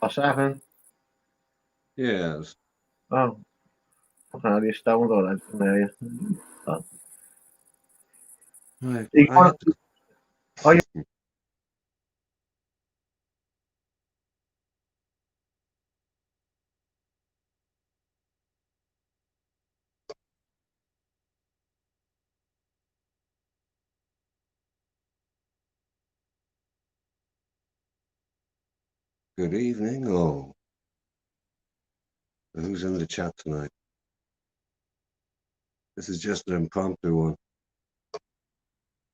Pasaje. Yes. Oh, nadie está $1 medio. Ah. ¿Y I had to. oye, Good evening. Oh, who's in the chat tonight? This is just an impromptu one.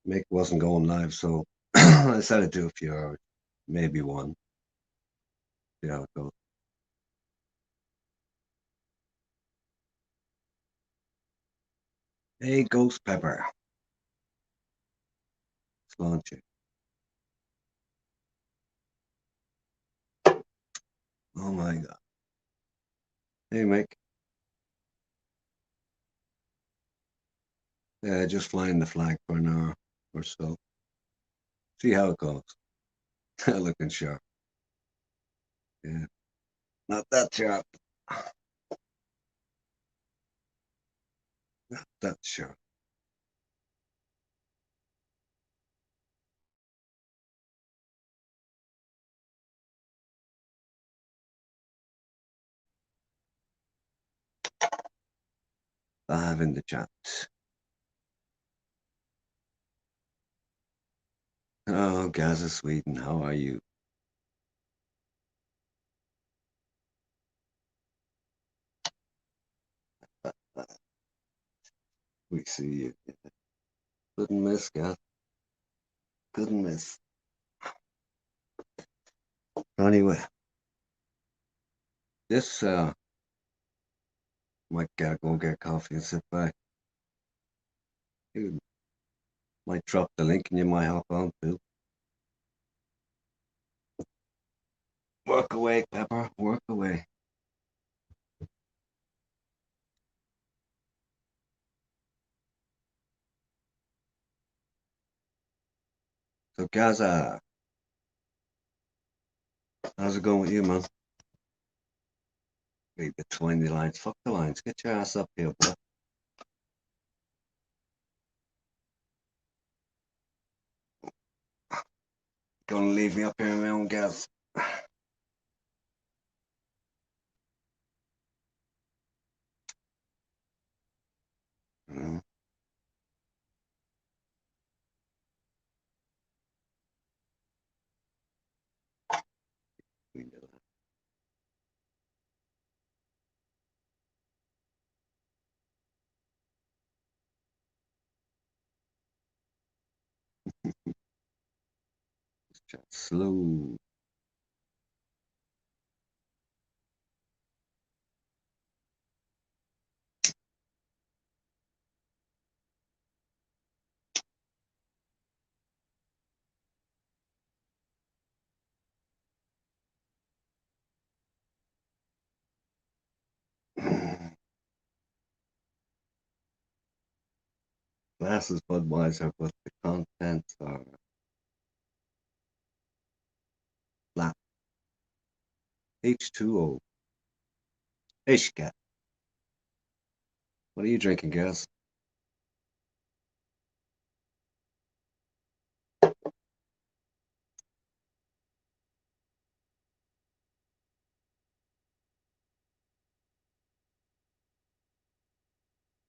Mick wasn't going live, so I decided to do a few hours, maybe one. See how it goes. Hey, Ghost Pepper. Let's launch it. Oh my god. Hey, Mick. Yeah, just flying the flag for an hour or so. See how it goes. Looking sharp. Yeah. Not that sharp. Not that sharp. Live in the chat. Oh, Gaza, Sweden, how are you? We see you. Couldn't miss, Gaz. Couldn't miss. Anyway, this might gotta go get coffee and sit back. You might drop the link and you might hop on too. Work away, Pepper. Work away. So Gaza, how's it going with you, man? Wait, between the lines. Fuck the lines. Get your ass up here, bro. Gonna leave me up here in my own gas. Mm. Chat slow. Glasses Budweiser, but the contents are flat. H2O. Ishka. What are you drinking, Gaz?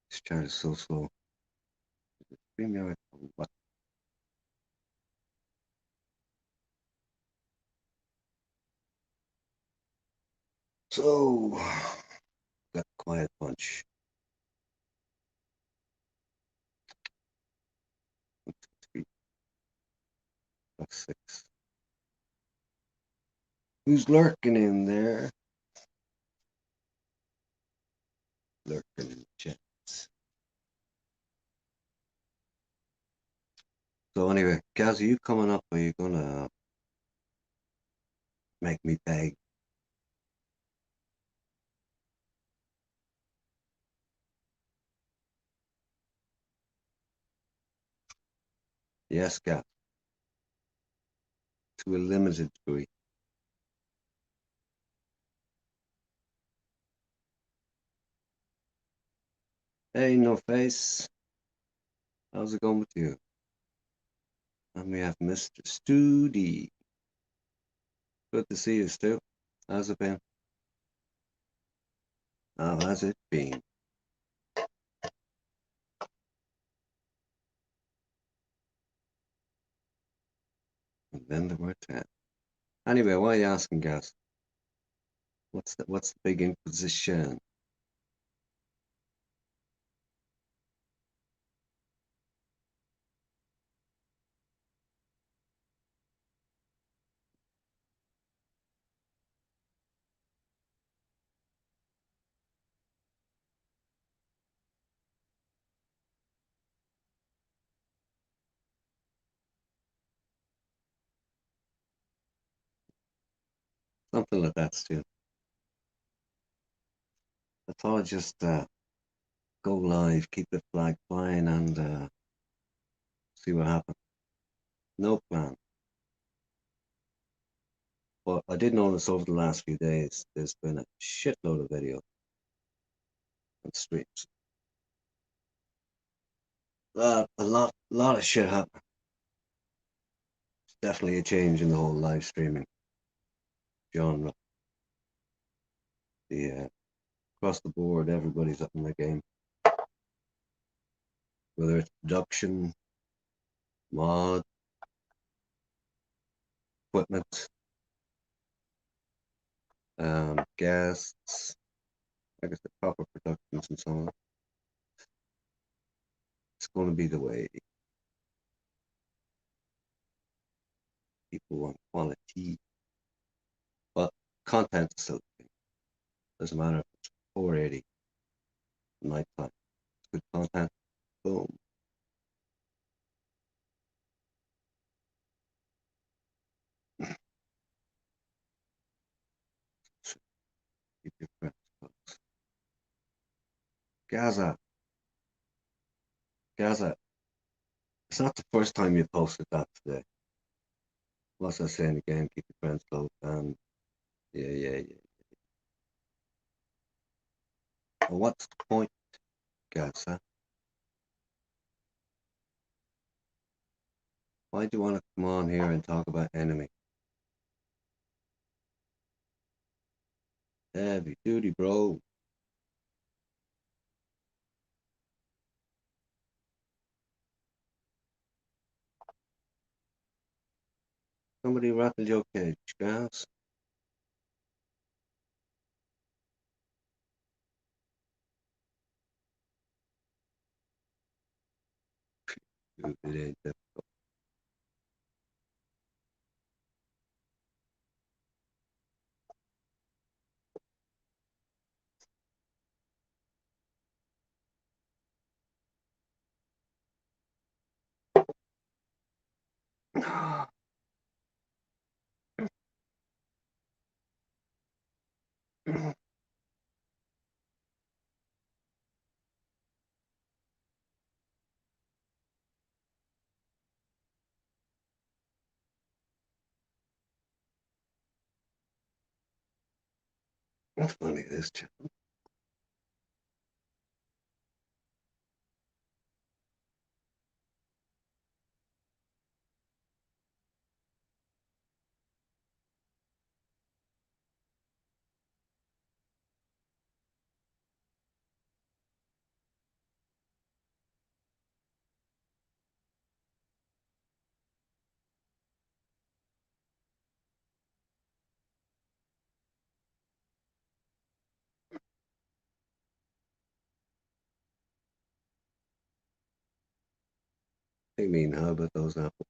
This chat is so slow. StreamYard. What? So, got quiet punch. 1, 2, 3, 4, 6. Who's lurking in there? Lurking in the chat. So anyway, Gaz, are you coming up or are you gonna make me beg? Yes, Gaz. To a limited degree. Hey, no face. How's it going with you? And we have Mr. Stu D. Good to see you, Stu. How's it been? How has it been? And then there were 10. Anyway, why are you asking, guys? What's the big inquisition? Something like that, Stu. I thought I'd just go live, keep the flag flying, and see what happens. No plan. But I did notice over the last few days there's been a shitload of videos and streams. A lot of shit happening. It's definitely a change in the whole live streaming genre. The across the board, everybody's up in the game. Whether it's production, mod, equipment, guests, I guess the proper productions and so on. It's going to be the way. People want quality, but content is still king. Doesn't matter if it's 480 nighttime. It's good content. Boom. Keep your friends close. Gaza, Gaza. It's not the first time you posted that today. What's I saying again? Keep your friends close. And yeah. Well, what's the point, Gaza? Why do you want to come on here and talk about enemy? Heavy duty, bro. Somebody rattle your cage, guys. Dude, it ain't difficult. That's funny, this chap. I mean, how about those apples?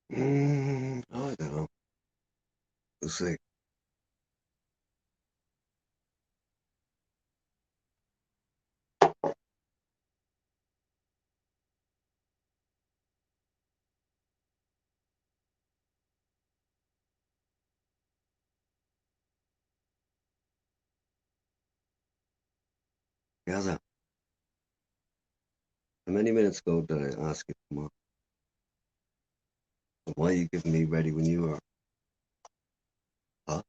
I don't know. We'll see. Gaza, how many minutes ago did I ask you to come on? So why are you giving me ready when you are? Huh?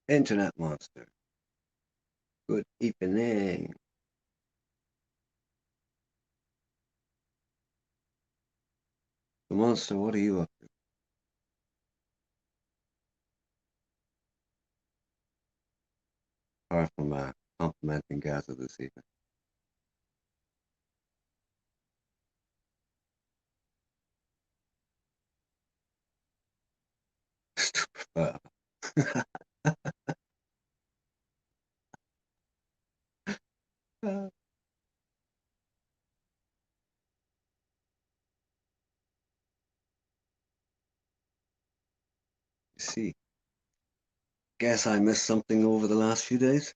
Internet monster. Good evening. The monster, what are you up to? Apart from complimenting Gaza this evening. Stupid. You see, guess I missed something over the last few days.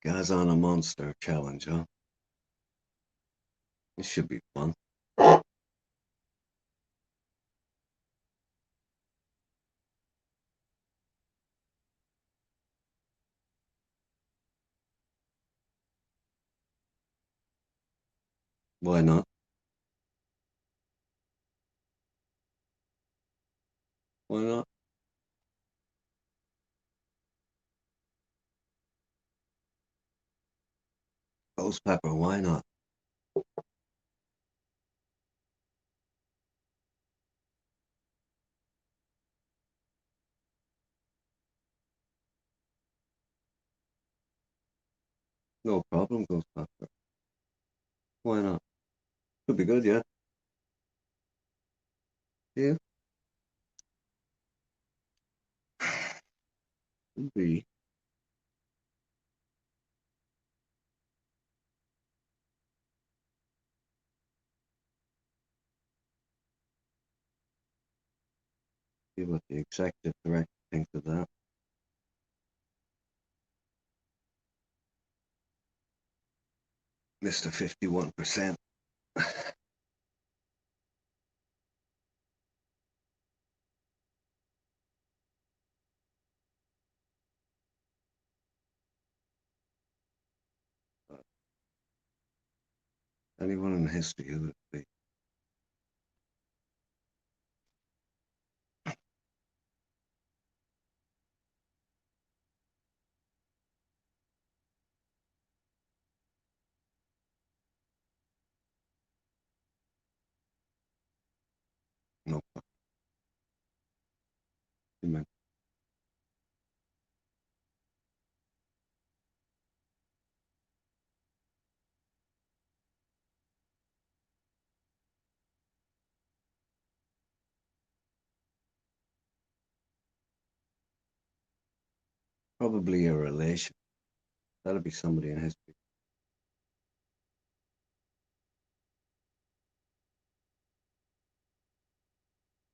Gaza on a monster challenge, huh? This should be fun. Why not? Why not? Ghost pepper, why not? No problem, ghost pepper. Why not? Could be good, yeah. Yeah. Could be. See what the executive director thinks of that. Mr. 51%. Anyone in history who would be? No problem. Probably a relation. That'll be somebody in history.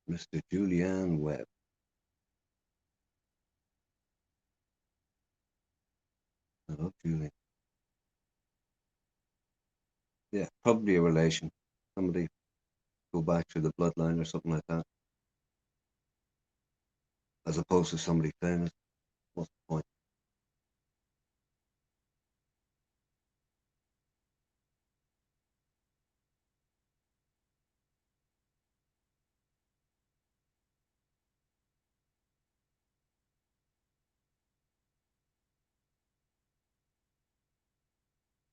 Mr. Julian Webb. I love Julian. Yeah, probably a relation. Somebody go back through the bloodline or something like that. As opposed to somebody famous. What's the point?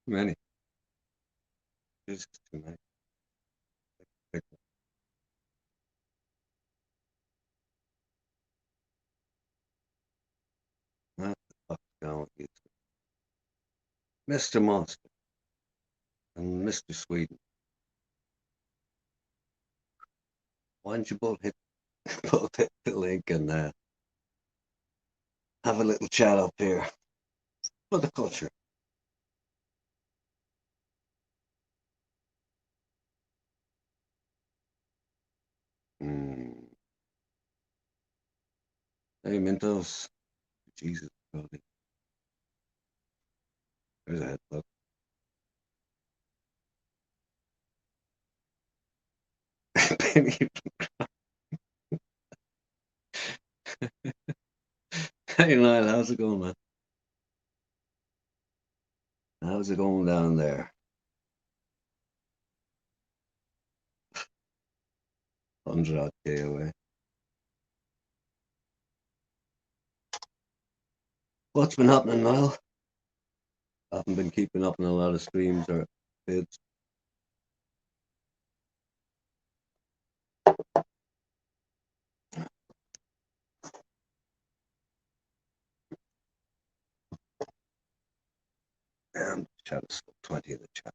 Many. There's too many. Pick one. What the fuck's going with you two? Mr. Monster and Mr. Sweden. Why don't you both hit both hit the link and have a little chat up here for the culture? Mm. Hey, Mentos. Jesus, Cody. There's a head look. Baby. Hey, Lyle, how's it going, man? How's it going down there? 100 odd K away. What's been happening, Lyle? Haven't been keeping up in a lot of streams or vids. And chat is 20 in the chat.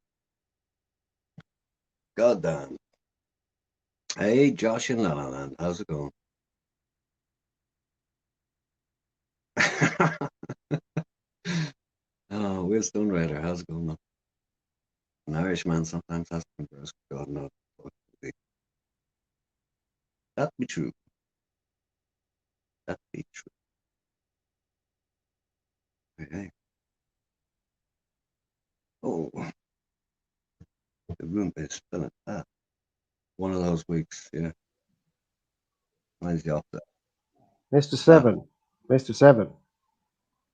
God damn. Hey, Josh in La La Land, how's it going? Oh, Will Stone Rider, how's it going, man? An Irishman sometimes has to embarrass God knows what to be. That be true. That be true. Hey. Oh, the room is filling. One of those weeks, yeah. Mine's the opposite. Mr. Seven. Mr. Seven.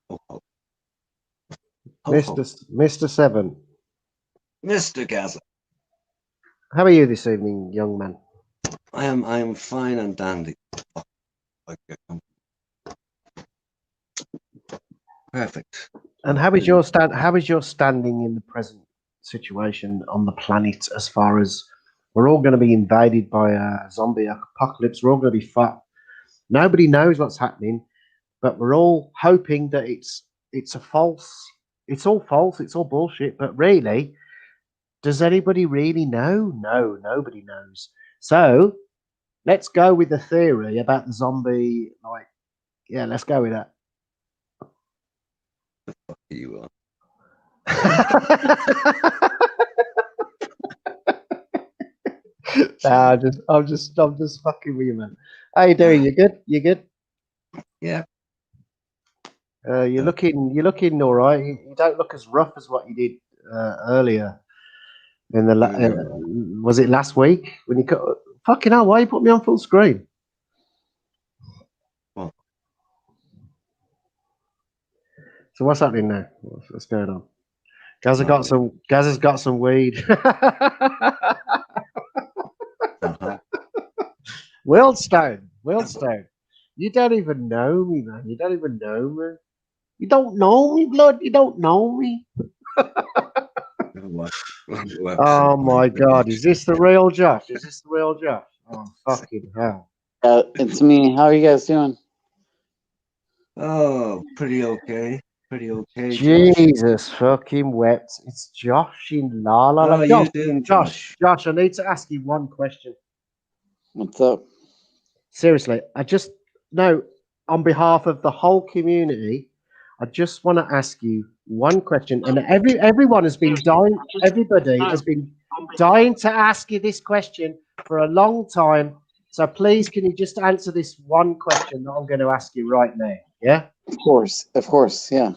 Oh, oh. Mr. Seven. Mr. Gaza. How are you this evening, young man? I am fine and dandy. Oh, perfect. And how is your standing in the present situation on the planet as far as we're all going to be invaded by a zombie apocalypse? We're all going to be fucked. Nobody knows what's happening, but we're all hoping that it's all false, it's all bullshit. But really, does anybody really know? No, nobody knows. So let's go with the theory about the zombie. Yeah, let's go with that. The fuck are you on? Nah, I'm just fucking with you, man. How you doing? You good? You good? Yeah. You're looking all right. You don't look as rough as what you did earlier. In the was it last week when you cut? Fucking hell! Why you put me on full screen? Well, so what's happening now? What's going on? Gaz has got some weed. Wildstone. You don't even know me, man. You don't even know me. You don't know me, blood. You don't know me. Oh my God! Is this the real Josh? Oh fucking hell! It's me. How are you guys doing? Oh, pretty okay. Jesus fucking wept. It's Josh in La La Land. How you doing, Josh? Josh, I need to ask you one question. What's up? Seriously, I just know on behalf of the whole community, I just want to ask you one question. And everyone has been dying. Everybody has been dying to ask you this question for a long time. So please, can you just answer this one question that I'm going to ask you right now? Yeah? Of course, yeah.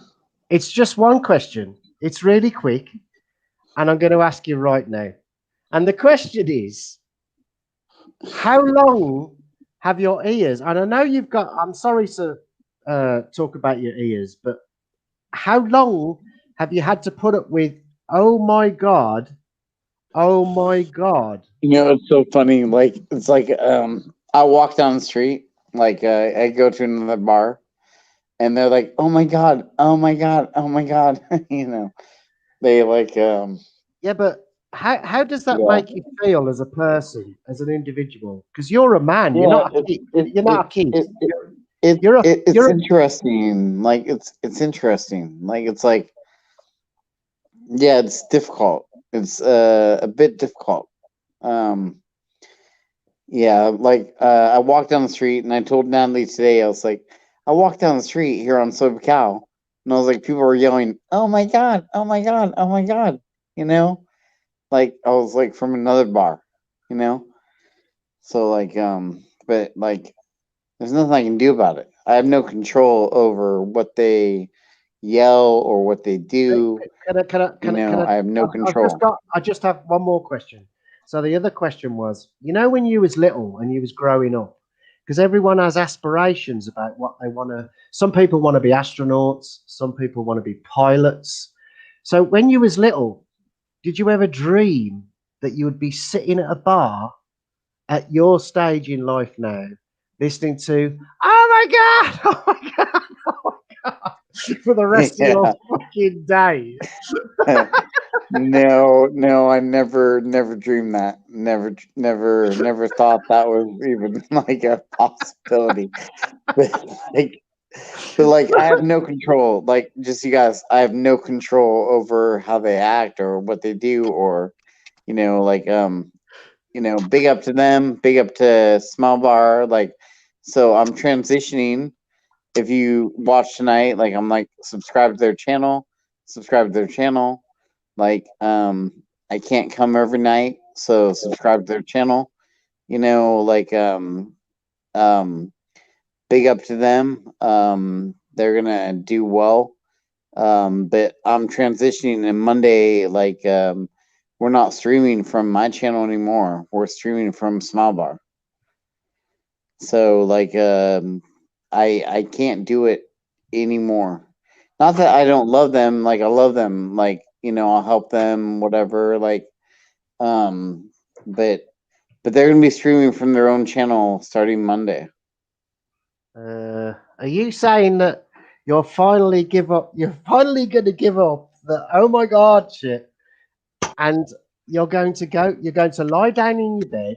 It's just one question. It's really quick. And I'm going to ask you right now. And the question is, how long have your ears? And I know you've got, I'm sorry to talk about your ears, but how long have you had to put up with, oh my God, oh my God? You know, it's so funny. Like, it's like, I walk down the street, like, I go to another bar, and they're like, oh my God, oh my God, oh my God. You know, they like, Yeah, but how does that make you feel as a person, as an individual? Because you're a man, you're not a kid. You're not a kid. It's interesting. Like, it's interesting. Like, it's like, yeah, it's difficult. It's a bit difficult. Yeah, like I walked down the street and I told Natalie today, I was like, I walked down the street here on SoberCal, and I was like, people were yelling, "Oh my God, oh my God, oh my God," you know, like I was like from another bar, you know, So but like, there's nothing I can do about it. I have no control over what they yell or what they do. I have no control. I just have one more question. So the other question was, when you was little and you was growing up, because everyone has aspirations about what they want to. Some people want to be astronauts. Some people want to be pilots. So when you was little, did you ever dream that you would be sitting at a bar at your stage in life now, listening to "Oh my god, oh my god, oh my god" for the rest of your Yeah. fucking day? No, I never dreamed that. Never thought that was even like a possibility. But like I have no control. Like just you guys, I have no control over how they act or what they do or big up to them, big up to Small Bar. Like, so I'm transitioning. If you watch tonight, like I'm like subscribe to their channel, subscribe to their channel. Like, I can't come every night, so subscribe to their channel. You know, like um, big up to them. They're gonna do well. But I'm transitioning and Monday, like we're not streaming from my channel anymore. We're streaming from Smile Bar. So like I can't do it anymore. Not that I don't love them, like I love them, like I'll help them, whatever, like um but they're gonna be streaming from their own channel starting Monday. Are you saying that you're finally give up? You're finally going to give up the "oh my god" shit, and you're going to go. You're going to lie down in your bed,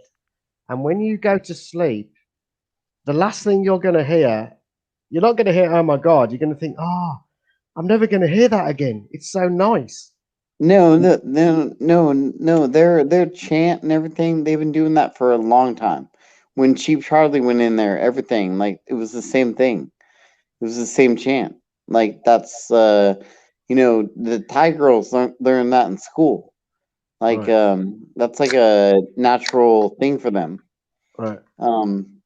and when you go to sleep, the last thing you're going to hear, you're not going to hear "oh my god." You're going to think, "Oh, I'm never going to hear that again. It's so nice." No. Their chant and everything, they've been doing that for a long time. When Cheap Charlie went in there, everything, like it was the same thing. It was the same chant. Like that's the Thai girls learn that in school. Like Right, that's like a natural thing for them. right.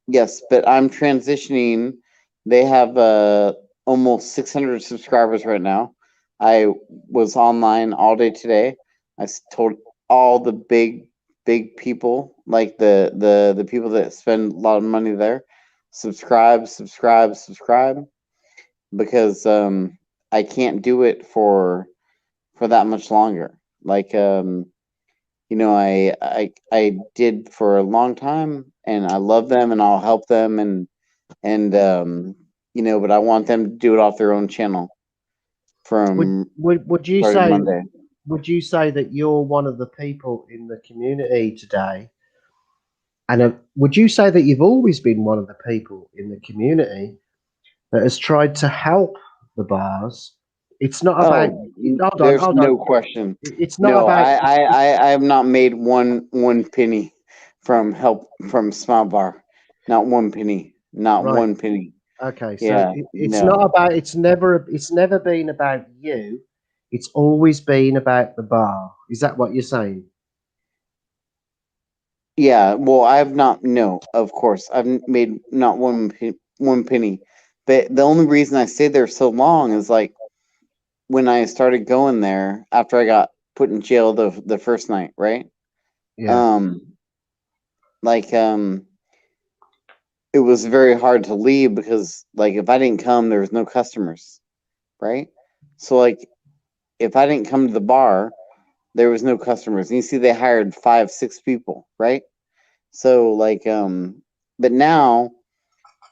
Yes, but I'm transitioning. They have almost 600 subscribers right now. I was online all day today. Told all the big people, like the people that spend a lot of money there, subscribe, because I can't do it for that much longer. Like I did for a long time, and I love them, and I'll help them, and but I want them to do it off their own channel Would from would you starting say Monday. would you say that you're one of the people in the community today? And would you say that you've always been one of the people in the community that has tried to help the bars? It's not about. Oh, Hold on, there's hold on. no question. It's not No, about. I have not made one penny from help from Smile Bar. Not one penny. Not Right. one penny. Okay. So Yeah, it's not no. about. It's never been about you. It's always been about the bar. Is that what you're saying? Yeah, well, I have not. No, of course, made not one penny. But the only reason I stayed there so long is like when I started going there after I got put in jail the first night, right? Yeah. Um, like it was very hard to leave because like if I didn't come, there was no customers, right? So like if I didn't come to the bar, there was no customers. And you see, they hired 5, 6 people, right? So like but now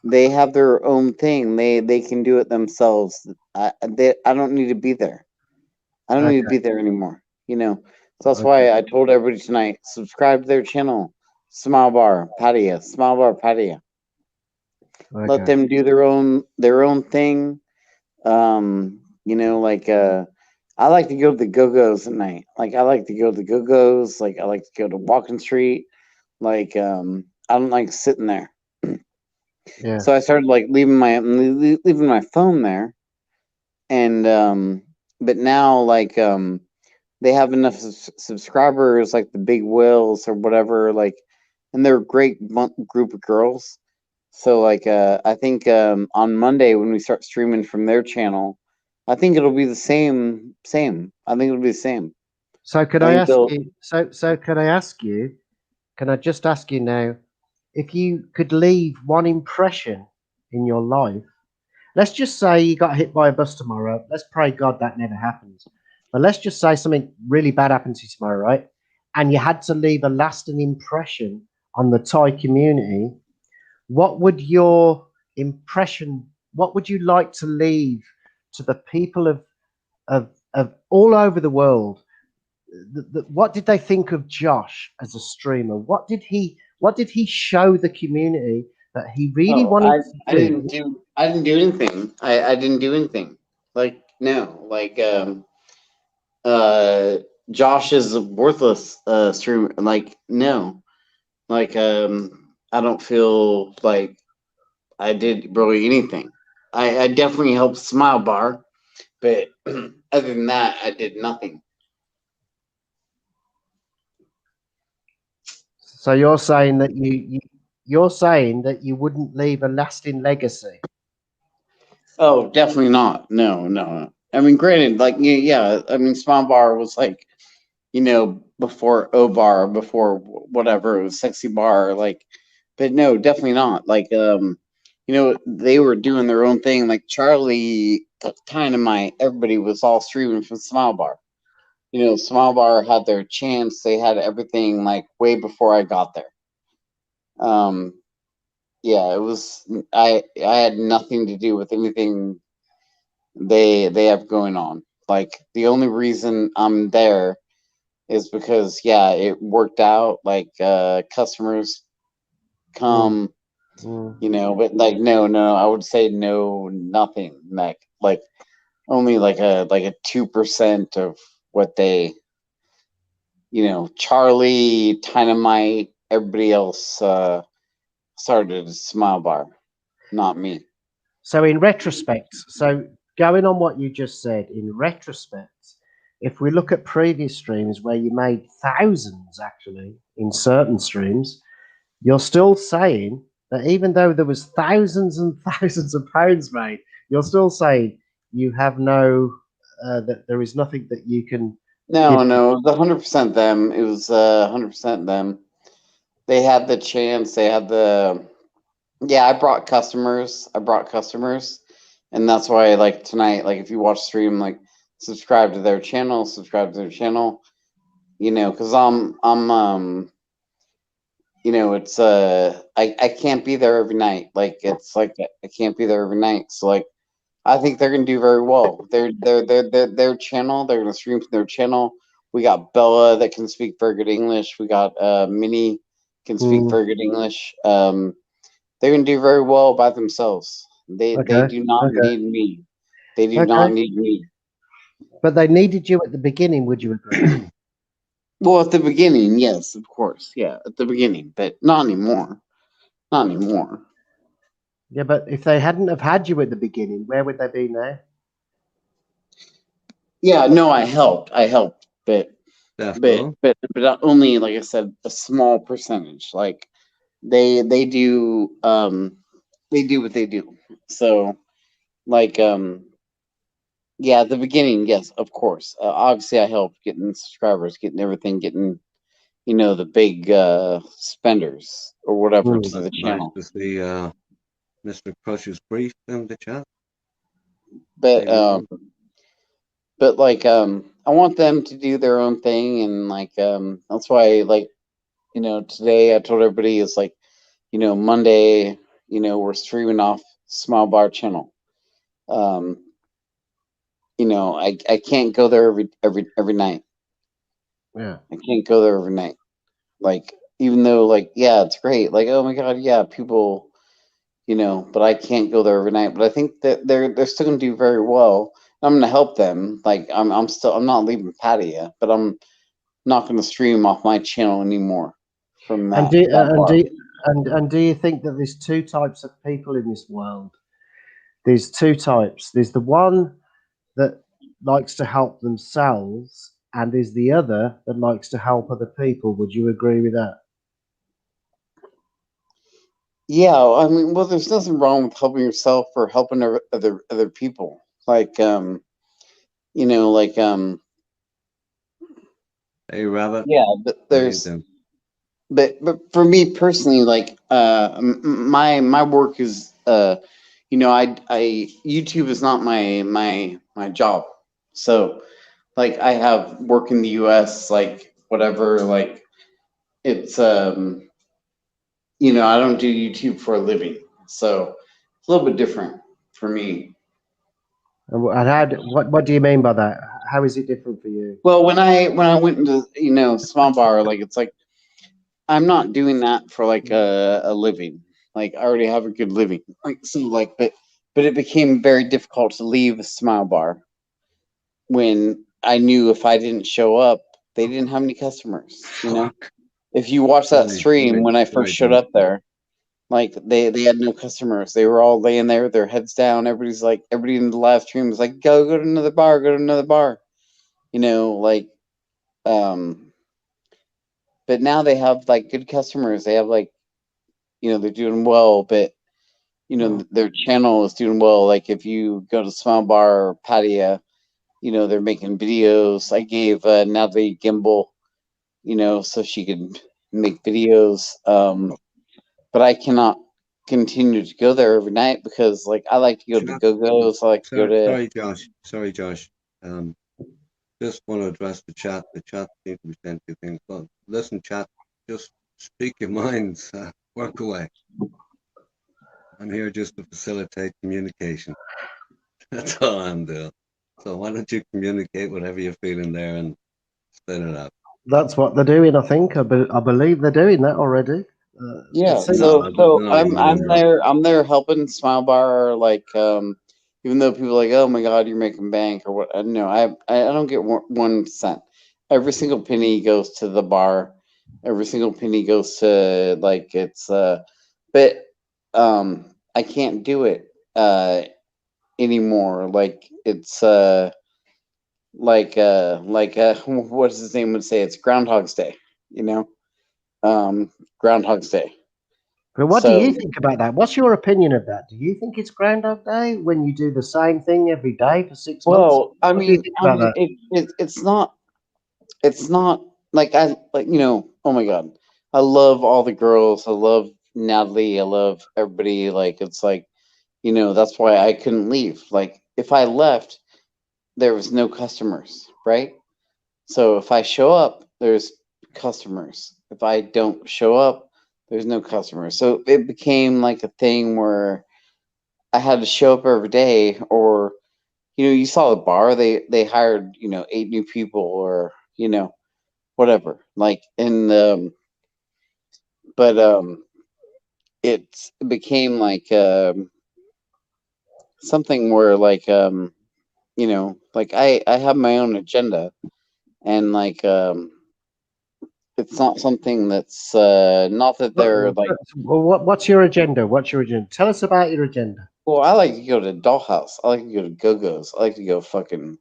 they have their own thing. They can do it themselves. I don't need to be there. I don't need to Okay. be there anymore. So that's Okay. why I told everybody tonight, subscribe to their channel, Smile Bar Patio, Smile Bar Patio. Let Okay. them do their own thing. Like I like to go to the Go-Go's at night. Like I like to go to the Go-Go's. Like I like to go to Walking Street. Like I don't like sitting there. Yeah. So I started like leaving my phone there, and but now like they have enough subscribers, like the big whales or whatever. Like and they're a great group of girls. So like I think on Monday when we start streaming from their channel, I think it'll be the same. I think it'll be the same. So could I I think ask they'll. you? So could I ask you? Can I just ask you now, if you could leave one impression in your life? Let's just say you got hit by a bus tomorrow. Let's pray God that never happens. But let's just say something really bad happens to you tomorrow, right? And you had to leave a lasting impression on the Thai community. What would your impression? What would you like to leave to the people of all over the world? What did they think of Josh as a streamer? What did he show the community that he really Oh, wanted I to didn't do? do. I didn't do anything. I didn't do anything. Like no. Like uh Josh is a worthless streamer. Like no. Like I don't feel like I did really anything. I definitely helped Smile Bar, but other than that, I did nothing. So you're saying that you're saying that you wouldn't leave a lasting legacy. Oh, definitely not. No. I mean, granted, like yeah. I mean, Smile Bar was like, before O Bar, before whatever it was, Sexy Bar, like, but no, definitely not. Like, they were doing their own thing. Like Charlie, Dynamite, everybody was all streaming from Smile Bar. Smile Bar had their chance. They had everything like way before I got there. Um, yeah, it was. I had nothing to do with anything they have going on. Like the only reason I'm there is because it worked out. Like customers come, but like no, I would say no, nothing. Like only like a 2% of what they, Charlie, Dynamite, everybody else started a Smile Bar, not me. So in retrospect, so going on what you just said, in retrospect, if we look at previous streams where you made thousands actually in certain streams, you're still saying that even though there was thousands and thousands of pounds made, you're still saying you have no that there is nothing that you can give. No, it was 100% them. It was 100% them. They had the chance. They had the. Yeah, I brought customers. And that's why, like tonight, like if you watch stream, like subscribe to their channel. Because it's I can't be there every night. Like it's like I can't be there every night. So like I think they're gonna do very well. Their channel. They're gonna stream from their channel. We got Bella that can speak very good English. We got Minnie can speak very good English. They're gonna do very well by themselves. They Okay, do not okay, need me. They do not okay. need me. But they needed you at the beginning. Would you agree? Well, at the beginning, yes, of course, yeah, at the beginning, but not anymore. Not anymore. Yeah, but if they hadn't have had you at the beginning, where would they be now? Yeah, no, I helped, but Definitely. only, like I said, a small percentage. Like they do what they do. So like at the beginning, yes, of course. Obviously, I helped getting subscribers, getting everything, getting the big spenders or whatever to the Nice channel. to see Mr. Crush's brief in the chat. But Hey, like I want them to do their own thing, and like that's why like today I told everybody it's like Monday we're streaming off Smile Bar channel. I can't go there every night. Yeah. I can't go there every night. Like even though like it's great. Like oh my god, people but I can't go there every night. But I think that they're still gonna do very well. I'm gonna help them. Like I'm not leaving Patia, but I'm not gonna stream off my channel anymore from And that do bar. and do you think that there's two types of people in this world? There's two types. There's the one that likes to help themselves, and there's the other that likes to help other people. Would you agree with that? Yeah, I mean, well, there's nothing wrong with helping yourself or helping other people. Like, you know, like, Hey, Rabbit. yeah, How you there's, doing? but for me personally, like, my work is, you know, I YouTube is not my job. So, like, I have work in the U.S., like whatever, like it's, you know, I don't do YouTube for a living, so it's a little bit different for me. And what do you mean by that? How is it different for you? Well, when I went into, you know, small bar, like it's like I'm not doing that for like a living. Like I already have a good living. Like so, like but it became very difficult to leave a smile bar when I knew if I didn't show up, they didn't have any customers. You know, Fuck. if you watch that stream when I first Sorry, showed Josh. up there, like they had no customers. They were all laying there with their heads down. Everybody's like, everybody in the live stream was like, go to another bar, go to another bar. You know, like, um, but now they have like good customers. They have like, you know, they're doing well, but you know, their channel is doing well. Like if you go to Smile Bar or Patia, you know, they're making videos. I gave Natalie Gimbal, you know, so she could make videos. But I cannot continue to go there every night because, like, I like to go to the Chat. Go Go's. I like to go Sorry, to. sorry, Josh. Sorry, Josh. Um, just want to address the chat. The chat seems to be saying two things. Well, listen, chat. Just speak your minds. Work away. I'm here just to facilitate communication. That's all I'm doing. So why don't you communicate whatever you're feeling there and spit it out? That's what they're doing, I think. I believe they're doing that already. It Yeah, seems. No, so no, I'm no, I'm no. there I'm there helping Smile Bar, like, even though people are like, oh my god, you're making bank or what. No, I don't get 1 cent. Every single penny goes to the bar. Every single penny goes to, like, it's, but I can't do it anymore. Like it's, what's his name would say, it's Groundhog's Day, you know, Groundhog's Day. But what do you So, think about that? What's your opinion of that? Do you think it's Groundhog Day when you do the same thing every day for 6 months? well, I What do you mean, think about that? it's not like I like, you know, oh my god, I love all the girls. I love Natalie. I love everybody. Like it's like, you know, that's why I couldn't leave. Like if I left, there was no customers, right? So if I show up, there's customers. If I don't show up, there's no customers. So it became like a thing where I had to show up every day, or, you know, you saw the bar, they hired, you know, 8 new people, or, you know, whatever. Like in but it became like something where, like, you know, like I have my own agenda, and like it's not something that's not that they're like, What's your agenda? What's your agenda? Tell us about your agenda. well, I like to go to Dollhouse. I like to go to Go-Go's. I like to go fucking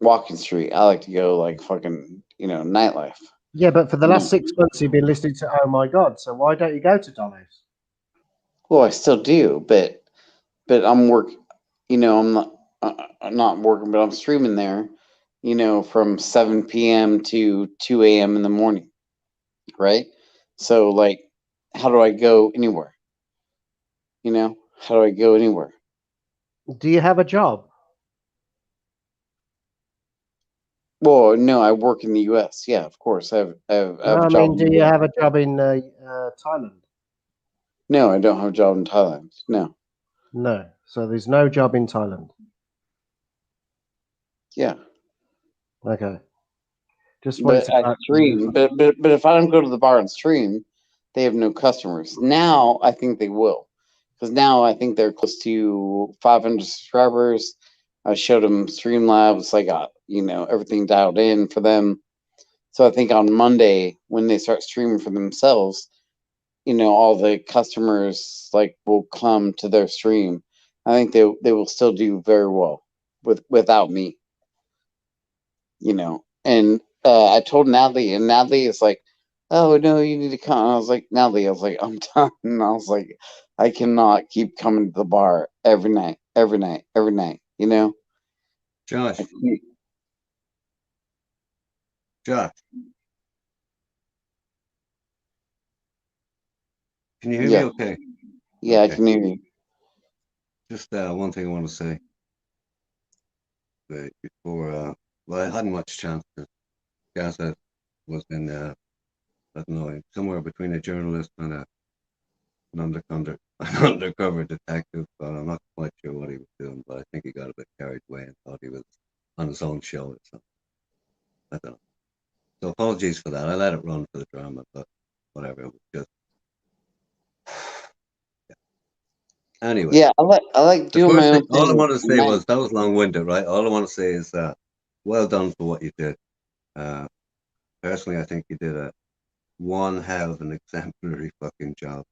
Walking Street. I like to go like fucking, you know, nightlife. Yeah, but for the You last know, 6 months, you've been listening to Oh My God. So why don't you go to Dolly's? well, I still do, but I'm work. You know, I'm not working, but I'm streaming there. You know, from 7 p.m. to 2 a.m. in the morning, right? So like, how do I go anywhere? You know, how do I go anywhere? Do you have a job? Well, no, I work in the U.S. Yeah, of course, I have No, a I job mean, in do the you U.S. have a job in Thailand? No, I don't have a job in Thailand. No, No. So there's no job in Thailand. yeah, Okay. Just wanted but to I clarify. stream. But if I don't go to the bar and stream, they have no customers. Now I think they will, because now I think they're close to 500 subscribers. I showed them Streamlabs. I got, you know, everything dialed in for them. So I think on Monday when they start streaming for themselves, you know, all the customers like will come to their stream. I think they will still do very well without me, you know. And I told Natalie, and Natalie is like, "Oh no, you need to come." I was like, "Natalie," I was like, "I'm done." And I was like, "I cannot keep coming to the bar every night, every night, every night." You know. Josh, I can't- Josh, can you hear me Yeah, okay? yeah, I Okay. can hear you. Just one thing I want to say before, well, I hadn't much chance because Gaza was in, I don't know, somewhere between a journalist and an undercover, an undercover detective. But I'm not quite sure what he was doing, but I think he got a bit carried away and thought he was on his own show or something. I don't know. So apologies for that. I let it run for the drama, but whatever. It was just anyway. Yeah, I like The doing my first thing, own all I thing. want to say was that was long-winded, right? All I want to say is well done for what you did. Uh, personally, I think you did a one hell of an exemplary fucking job.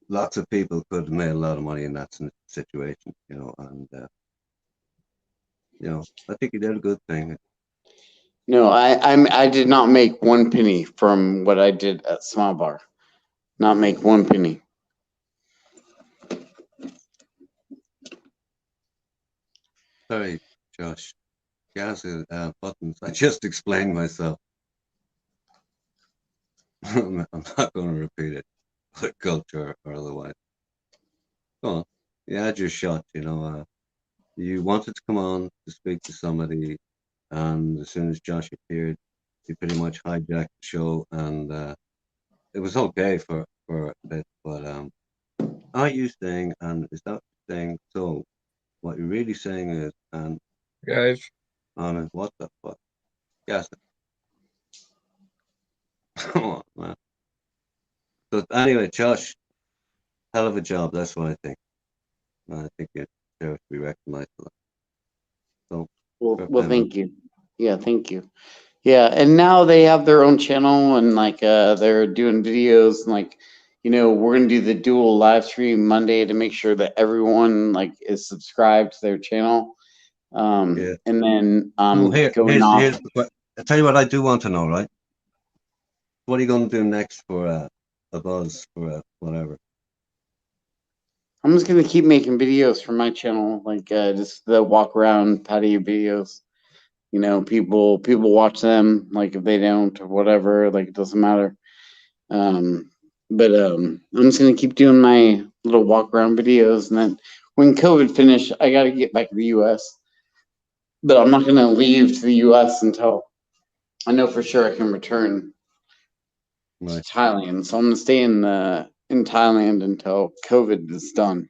Lots of people could have made a lot of money in that situation, and I think you did a good thing. No, I did not make one penny from what I did at Small Bar. Not make one penny. Sorry, Josh. Gas buttons. I just explained myself. I'm not going to repeat it, for culture or otherwise. Go on. You had your shot, you wanted to come on to speak to somebody, and as soon as Josh appeared, he pretty much hijacked the show, and it was okay for a bit, but are you saying, and is that saying, so what you're really saying is, and Guys, what the fuck? Yes. Come on, man. So anyway, Josh, hell of a job. That's what I think. I think you deserve to be recognized for that. So, Well, thank you. Yeah, thank you. Yeah, and now they have their own channel and like they're doing videos and like we're gonna do the dual live stream Monday to make sure that everyone like is subscribed to their channel. Yeah. And then here's the question. I'll tell you what I do want to know, right? What are you going to do next for a buzz for whatever? I'm just gonna keep making videos for my channel, like just the walk around patio videos. People watch them, like if they don't or whatever, like it doesn't matter. But I'm just gonna keep doing my little walk around videos, and then when COVID finished, I got to get back to the U.S. But I'm not gonna leave to the U.S. until I know for sure I can return to Thailand. So I'm gonna stay in Thailand until COVID is done.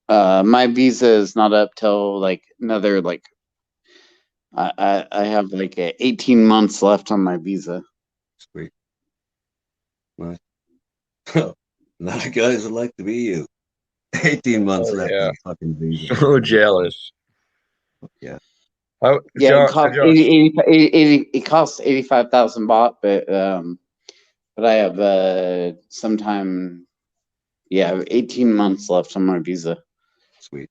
My visa is not up till like another like I have like 18 months left on my visa. Sweet. Nice. A lot of guys would like to be you. 18 months left on the fucking visa. So jealous. Yeah. Yeah, it costs 80, it costs 85,000 baht, but I have sometime 18 months left on my visa. Sweet.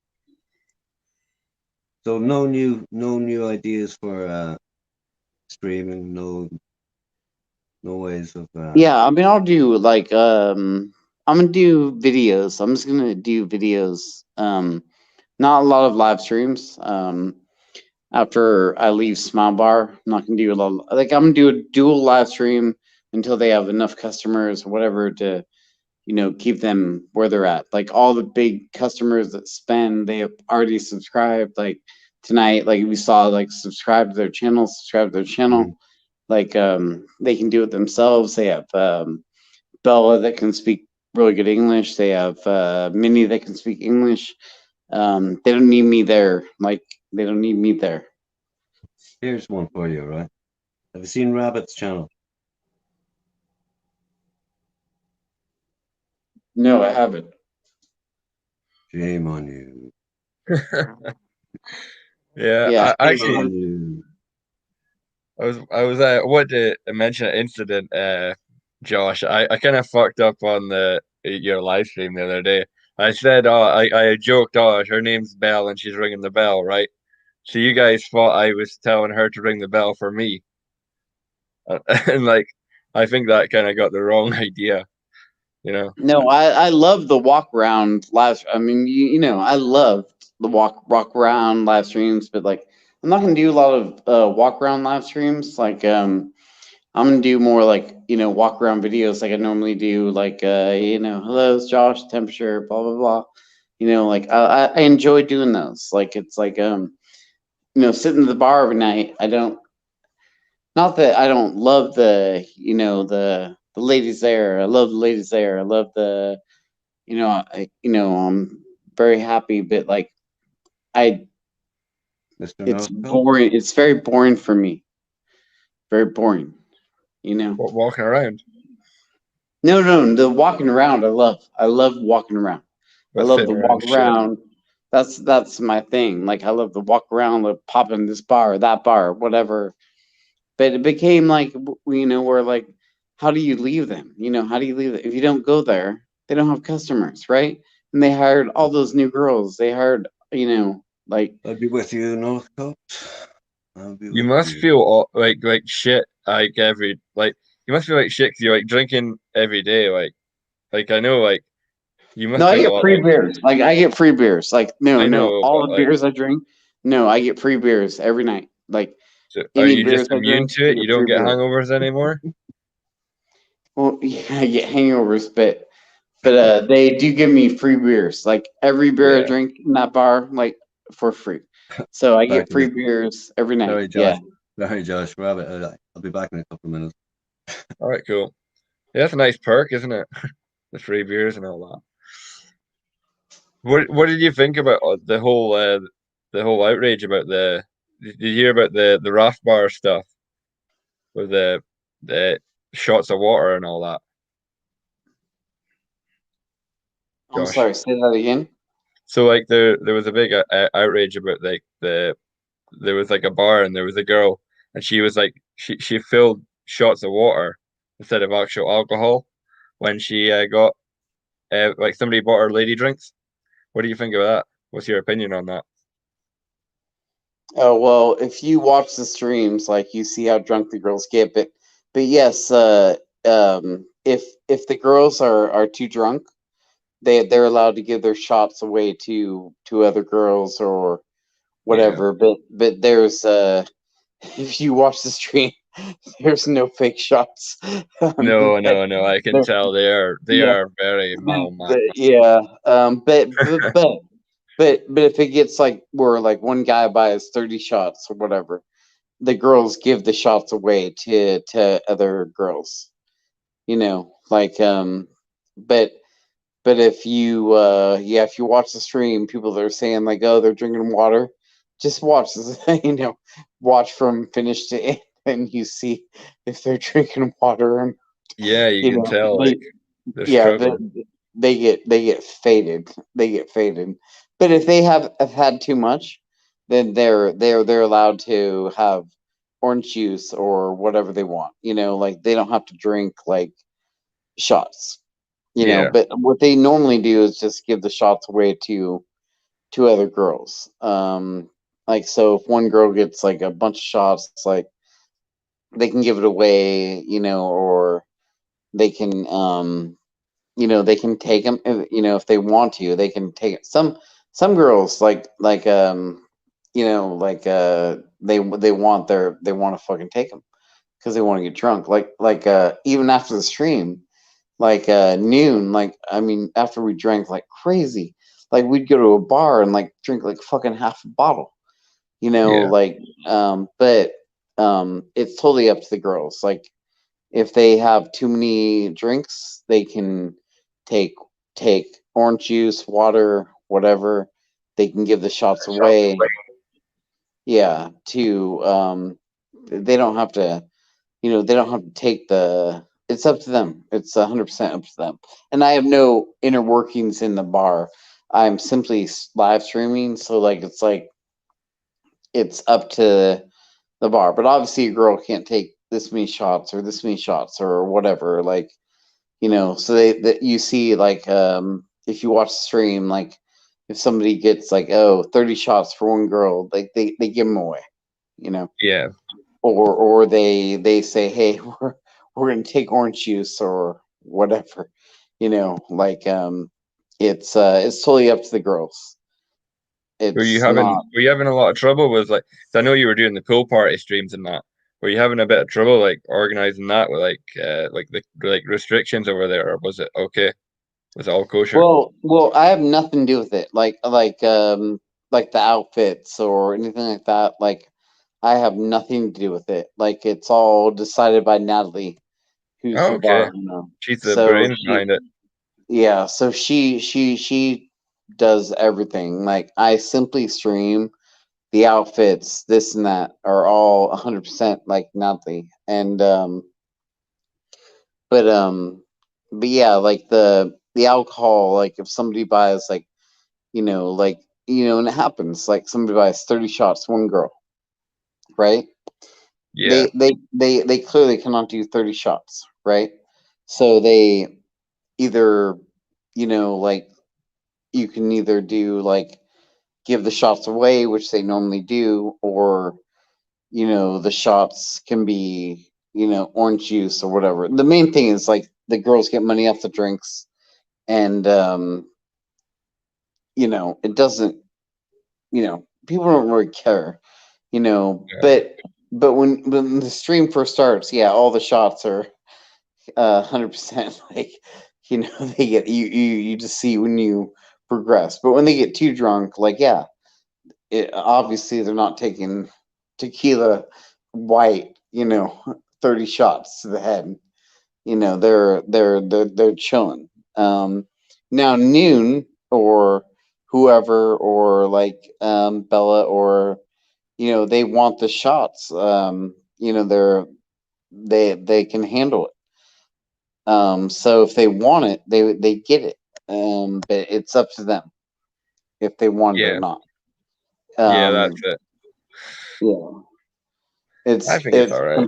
So no new ideas for streaming, no ways of Yeah, I mean I'll do like I'm gonna do videos. I'm just gonna do videos. Not a lot of live streams. After I leave Smile Bar, I'm not gonna do a lot like I'm gonna do a dual live stream until they have enough customers or whatever to keep them where they're at. Like all the big customers that spend, they have already subscribed. Like tonight, like we saw, like subscribe to their channel. Mm-hmm. Like they can do it themselves. They have Bella that can speak really good English. They have Minnie that can speak English. They don't need me there. Like they don't need me there. Here's one for you, right? Have you seen Rabbit's channel? No, I haven't. Shame on you. Yeah, I actually, I was what to mention an incident, Josh. I kind of fucked up on your live stream the other day. I said, I joked, her name's Belle and she's ringing the bell, right? So you guys thought I was telling her to ring the bell for me. and like I think that kind of got the wrong idea, you know. No, I love the walk around live. I mean, you know, I love the walk around live streams, but like, I'm not gonna do a lot of walk around live streams. Like, I'm gonna do more like, you know, walk around videos like I normally do. Like, you know, hello, it's Josh, temperature, blah blah blah. You know, like I enjoy doing those. Like, it's like you know, sitting at the bar every night. I don't. Not that I don't love the, you know, the ladies there. I love the ladies there. I love the, you know, I'm very happy, but like I, Mr. it's Northcote? boring. It's very boring for me. Very boring. You know. Walking around. No, the walking around. I love walking around. I But love sitting the around walk shit. around. That's my thing. Like, I love the walk around, the pop in this bar, that bar, whatever. But it became like, you know, where like, how do you leave them? You know, how do you leave them? If you don't go there, they don't have customers, right? And they hired all those new girls. They hired, you know, like, I'll be with you, Northcote. I'll be You with must you. feel like shit like every like you must feel like shit because you're like drinking every day. Like I know like you must no, I drink a get lot. free Like beers. Like, I get free beers. Like, no, I no, know, all but the like, beers I drink, no, I get free beers every night. Like, so are any you beers just I immune drink, to I it? You get don't free get beer. hangovers anymore? Well, yeah, I get hangovers, but they do give me free beers. Like, every beer I Yeah. drink in that bar, like, for free. So I Back get to free the beers every night. sorry, Yeah. Josh. Sorry, Josh. Rabbit. I'll be back in a couple of minutes. All right, cool. Yeah, that's a nice perk, isn't it? The free beers and all that. What did you think about the whole outrage about the? Did you hear about the Raft bar stuff with the shots of water and all that? I'm Josh. sorry, say that again. So like there was a big outrage about like there was like a bar and there was a girl and she was like she filled shots of water instead of actual alcohol when she got like somebody bought her lady drinks. What do you think of that? What's your opinion on that? Oh, well, if you watch the streams, like, you see how drunk the girls get, but yes, if the girls are too drunk, they're allowed to give their shots away to other girls or whatever. But there's if you watch the stream, there's no fake shots. No, no, I can There- tell they yeah, are very mal mannered. yeah. But if it gets like where like one guy buys 30 shots or whatever, the girls give the shots away to other girls. You know, like but if you if you watch the stream, people that are saying like, oh, they're drinking water, just watch this, you know, watch from finish to end, and you see if they're drinking water, and Yeah, you you can know, tell like they're yeah, struggling. they get faded. They get faded. But if they have had too much, then they're allowed to have orange juice or whatever they want. You know, like, they don't have to drink like shots. You know, Yeah, but what they normally do is just give the shots away to other girls. Like, so if one girl gets like a bunch of shots, like, they can give it away. You know, or they can you know, they can take them, you know, if they want to, they can take it. Some girls like you know, like they want they want to fucking take them because they want to get drunk, like even after the stream, like noon, like, I mean, after we drank like crazy, like, we'd go to a bar and like drink like fucking half a bottle, you know, yeah, like, but it's totally up to the girls. Like, if they have too many drinks, they can take orange juice, water, whatever. They can give the shots away. Yeah, to they don't have to, you know, they don't have to take the. It's up to them. It's 100% up to them. And I have no inner workings in the bar. I'm simply live streaming, so like, it's like, it's up to the bar. But obviously, a girl can't take this many shots or this many shots or whatever. Like, you know, so that you see, like, if you watch the stream, like, if somebody gets like, oh, 30 shots for one girl, like, they give them away, you know, yeah. or they say, hey, we're gonna take orange juice or whatever, like it's totally up to the girls. It's not. were you having a lot of trouble with like? 'Cause I know you were doing the pool party streams and that. Were you having a bit of trouble like organizing that with like the like restrictions over there, or was it okay? Was it all kosher? Well, I have nothing to do with it. Like the outfits or anything like that. Like, I have nothing to do with it. Like, it's all decided by Natalie, who's Oh, the okay. bar owner. She's the So brains behind it. yeah, so she does everything. Like, I simply stream the outfits, this and that are all 100% like Natalie. And but yeah, like the alcohol, like if somebody buys like and it happens, like somebody buys 30 shots, one girl, right? Yeah. They clearly cannot do 30 shots, right? So they either, like, you can either do like give the shots away, which they normally do, or the shots can be, orange juice or whatever. The main thing is like the girls get money off the drinks, and it doesn't, people don't really care, Yeah. but when the stream first starts, yeah, all the shots are 100% like, they get you just see when you progress. But when they get too drunk, like, yeah, obviously they're not taking tequila white, 30 shots to the head. They're chilling. Now Noon or whoever, or like Bella, or they want the shots. They can handle it. So if they want it, they get it. But it's up to them if they want it or Yeah. not. Yeah, that's Um, it. yeah. I think it's all right.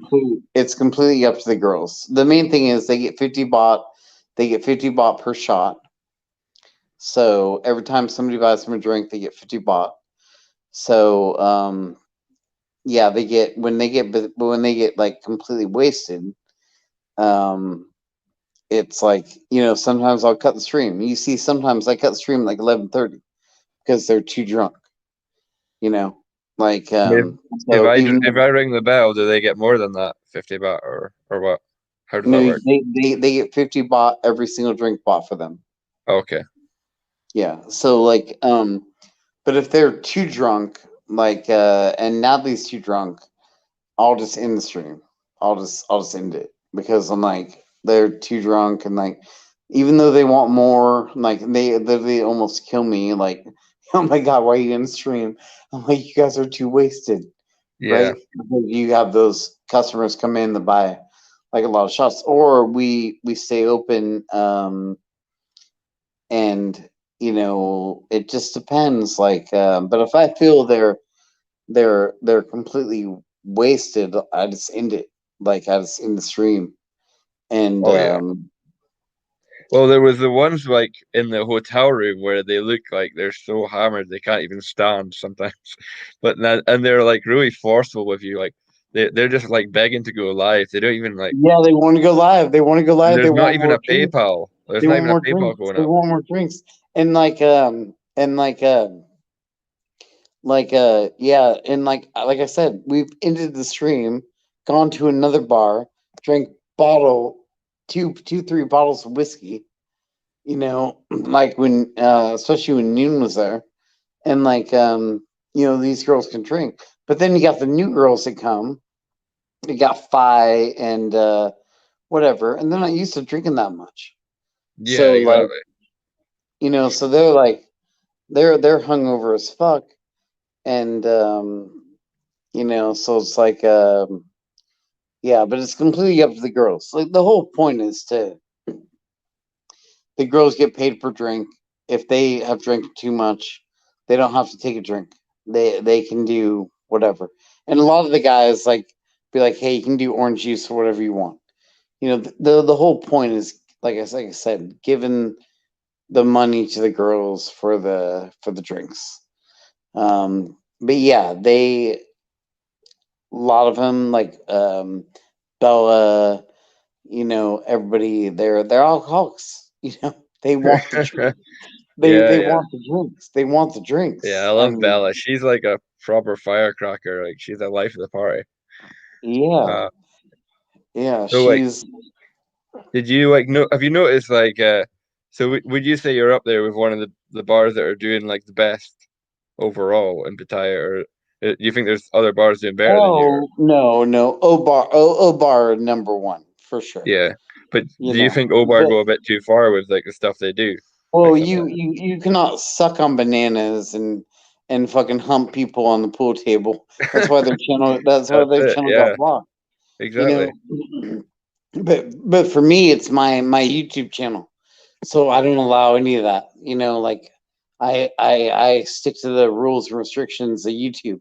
It's completely up to the girls. The main thing is they get 50 baht. They get 50 baht per shot. So every time somebody buys them a drink, they get 50 baht. So yeah, when they get like completely wasted, um, it's like, sometimes I'll cut the stream. You see, sometimes I cut the stream like 11:30 because they're too drunk. Like If so even if I ring the bell, do they get more than that 50 baht or what? How does no, that work? they get 50 baht every single drink bought for them. Okay. Yeah. So like but if they're too drunk, like and Natalie's too drunk, I'll just end the stream. I'll just end it because I'm like, they're too drunk, and like, even though they want more, like they almost kill me. Like, oh my god, why are you in the stream? I'm like, you guys are too wasted, Yeah. right? Because you have those customers come in to buy like a lot of shots, or we stay open, and it just depends. Like, but if I feel they're completely wasted, I just end it. Like, I just end the stream. And Oh yeah. Well, there was the ones like in the hotel room where they look like they're so hammered they can't even stand sometimes. And they're like really forceful with you. Like they're just like begging to go live. They don't even like. yeah, they want to go live. They want to go live. They There's not want even more a drinks. PayPal. There's They not want even a more PayPal drinks. going They up. want more drinks. And yeah, and like I said, we've ended the stream, gone to another bar, drank three bottles of whiskey, like when especially when Noon was there. And like these girls can drink, but then you got the new girls that come. You got Phi and whatever, and they're not used to drinking that much. Yeah, So like, exactly. so they're like, they're hungover as fuck. And so it's like yeah, but it's completely up to the girls. Like, the whole point is the girls get paid per drink. If they have drank too much, they don't have to take a drink. They can do whatever. And a lot of the guys like be like, hey, you can do orange juice or whatever you want. The whole point is, like I said, giving the money to the girls for the drinks. But yeah, lot of them, like Bella, everybody, they're alcoholics. They want the drink. Yeah, They yeah, want the drinks. They want the yeah. I drinks. I love mean, Bella. She's like a proper firecracker. Like she's the life of the party. yeah, Uh, yeah. so like, She's did you like know? Have you noticed like? So would you say you're up there with one of the bars that are doing like the best overall in Pattaya, or do you think there's other bars doing better than you? Or, no. Obar number one for sure. yeah, but You do you know, think Obar but go a bit too far with like the stuff they do? well, Mixing you that. you you cannot suck on bananas and fucking hump people on the pool table. That's why their channel. That's why That's their it. channel got Yeah, blocked. You exactly. know, but for me, it's my YouTube channel, so I don't allow any of that. Like I stick to the rules and restrictions of YouTube.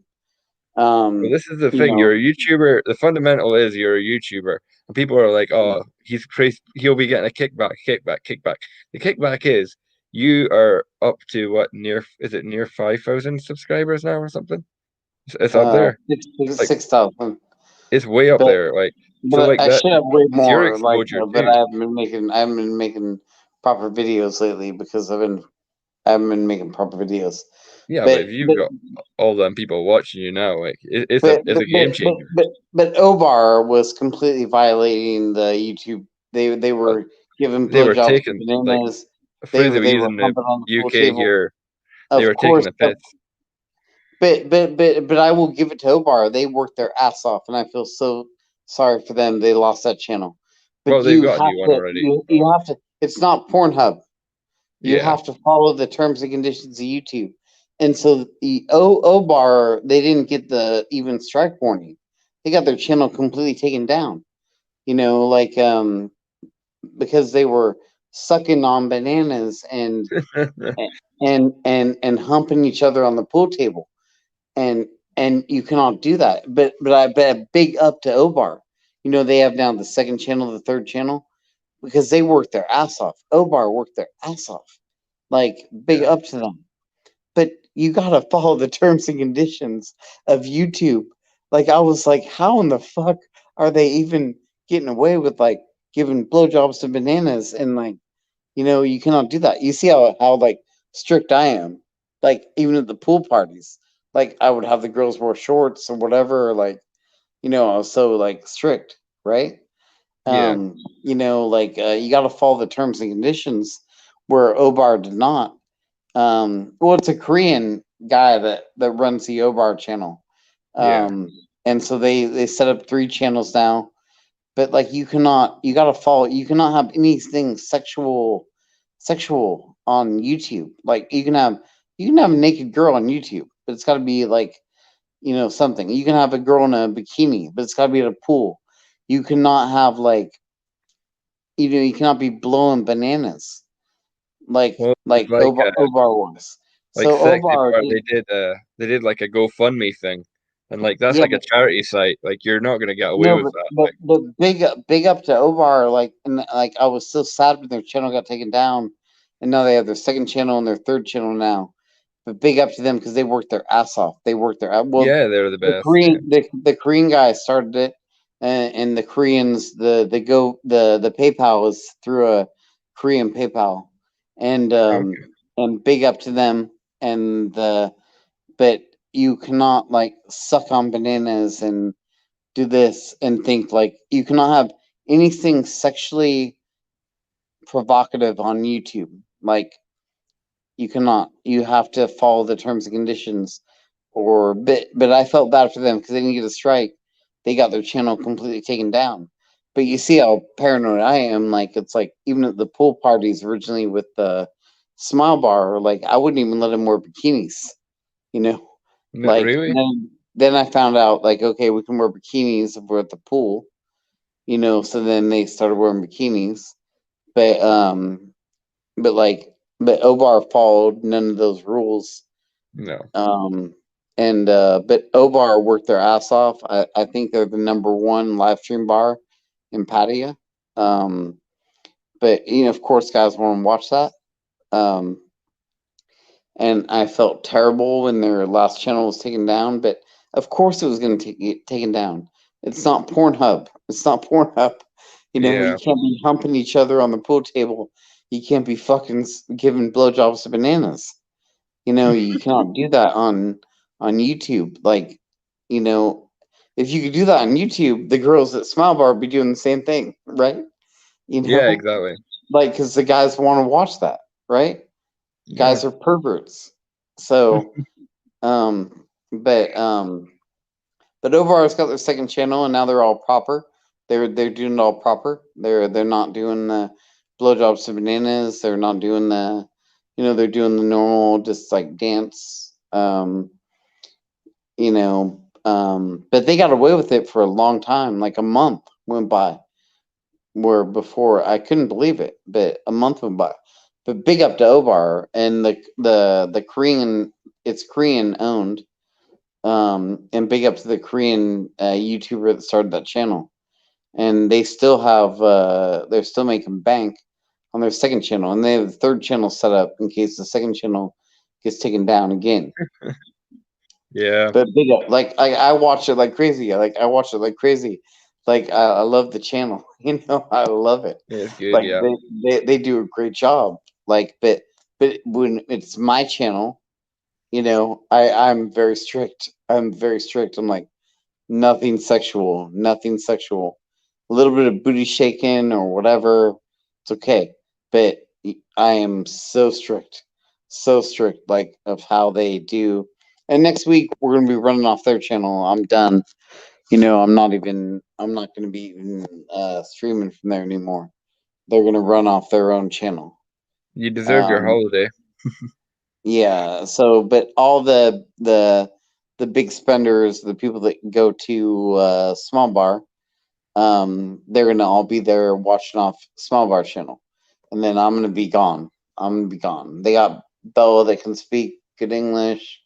Well, Um, this is the you thing. know, You're a YouTuber. The fundamental is you're a YouTuber, and people are like, "Oh, he's crazy. He'll be getting a kickback, kickback, kickback." The kickback is you are up to what near 5,000 subscribers now or something? It's up there. Like 6,000. it's way up But there. Like so, but like I that. should have way It's your more. exposure But too. I haven't been making proper videos lately because I haven't been making proper videos. Yeah, but But if you've but got all them people watching you now, like it's a but it's but a but game but changer. but, but Obar was completely violating the YouTube. They But were giving they were blowjobs to taking like bananas. a phrase that we They use were in the humping on the pool UK table. here. They Of were taking course, the piss. but I will give it to Obar. They worked their ass off, and I feel so sorry for them. They lost that channel. But Well, they've got a new one already. So, you have to. It's not Pornhub. You yeah. have to follow the terms and conditions of YouTube. And so the Obar, they didn't get the even strike warning. They got their channel completely taken down. Like because they were sucking on bananas and humping each other on the pool table. And you cannot do that. But I bet big up to Obar. They have now the second channel, the third channel, because they worked their ass off. Obar worked their ass off. Like big Yeah. up to them. But you gotta follow the terms and conditions of YouTube. Like I was like, how in the fuck are they even getting away with like giving blowjobs to bananas and like, you cannot do that. You see how like strict I am. Like even at the pool parties, like I would have the girls wear shorts or whatever. Like I was so like strict, right? Yeah. Like you got to follow the terms and conditions where Obar did not. Well, it's a Korean guy that runs the Obar channel. Yeah. And so they set up 3 channels now. But like you gotta follow. You cannot have anything sexual on YouTube. Like you can have a naked girl on YouTube, but it's got to be like something. You can have a girl in a bikini, but it's got to be at a pool. You cannot have like you cannot be blowing bananas Well, like it's like Obar was. like So sexy Obar part. did, They did like a GoFundMe thing, and like that's yeah, like a charity site. Like you're not gonna get away no, with that. but big up to Obar. Like and like I was so sad when their channel got taken down, and now they have their second channel and their third channel now. But big up to them because they worked their ass off. They worked their well. Yeah, they're the best. Yeah. The Korean guy started it, and the Koreans the PayPal was through a Korean PayPal, and Okay. and big up to them. And but you cannot like suck on bananas and do this and think like you cannot have anything sexually provocative on YouTube. Like you cannot. You have to follow the terms and conditions. But I felt bad for them because they didn't get a strike. They got their channel completely taken down. But you see how paranoid I am. Like it's like even at the pool parties originally with the Smile Bar, like I wouldn't even let them wear bikinis. You know, like Really? then I found out like okay, we can wear bikinis if we're at the pool. So then they started wearing bikinis. But but like but Obar followed none of those rules. No. And but Obar worked their ass off. I think they're the number one live stream bar in Pattaya. But of course, guys want to watch that. Um, and I felt terrible when their last channel was taken down. But Of course, it was going to get taken down. It's not Pornhub. It's not Pornhub. You know, Yeah. you can't be humping each other on the pool table. You can't be fucking giving blowjobs to bananas. You know, you cannot do that on YouTube. Like, you know, if you could do that on YouTube, the girls at Smile Bar would be doing the same thing, right? You know, Yeah, exactly. like because the guys want to watch that, right? Guys are perverts. So, um, but Ovar's got their second channel, and now they're all proper. They're doing it all proper. They're not doing the blowjobs to bananas. They're not doing the, you know, they're doing the normal just like dance. You know, but they got away with it for a long time. Like a month went by, where before I couldn't believe it, but a month went by. But big up to Ovar and the Korean. It's Korean owned. And big up to the Korean YouTuber that started that channel. And they still have, they're still making bank on their second channel, and they have the third channel set up in case the second channel gets taken down again. Yeah. But big up, like I watch it like crazy. I watch it like crazy. Like I love the channel. You know, I love it. It's good. Like Yeah. they do a great job. Like, but when it's my channel, you know, I'm very strict. I'm very strict. I'm like, nothing sexual, nothing sexual. A little bit of booty shaking or whatever, it's okay. But I am so strict, like of how they do. And next week we're gonna be running off their channel. I'm done. You know, I'm not gonna be even streaming from there anymore. They're gonna run off their own channel. You deserve your holiday. Yeah. So, but all the big spenders, the people that go to Small Bar, they're gonna all be there watching off Small Bar channel, and then I'm gonna be gone. They got Bella that can speak good English.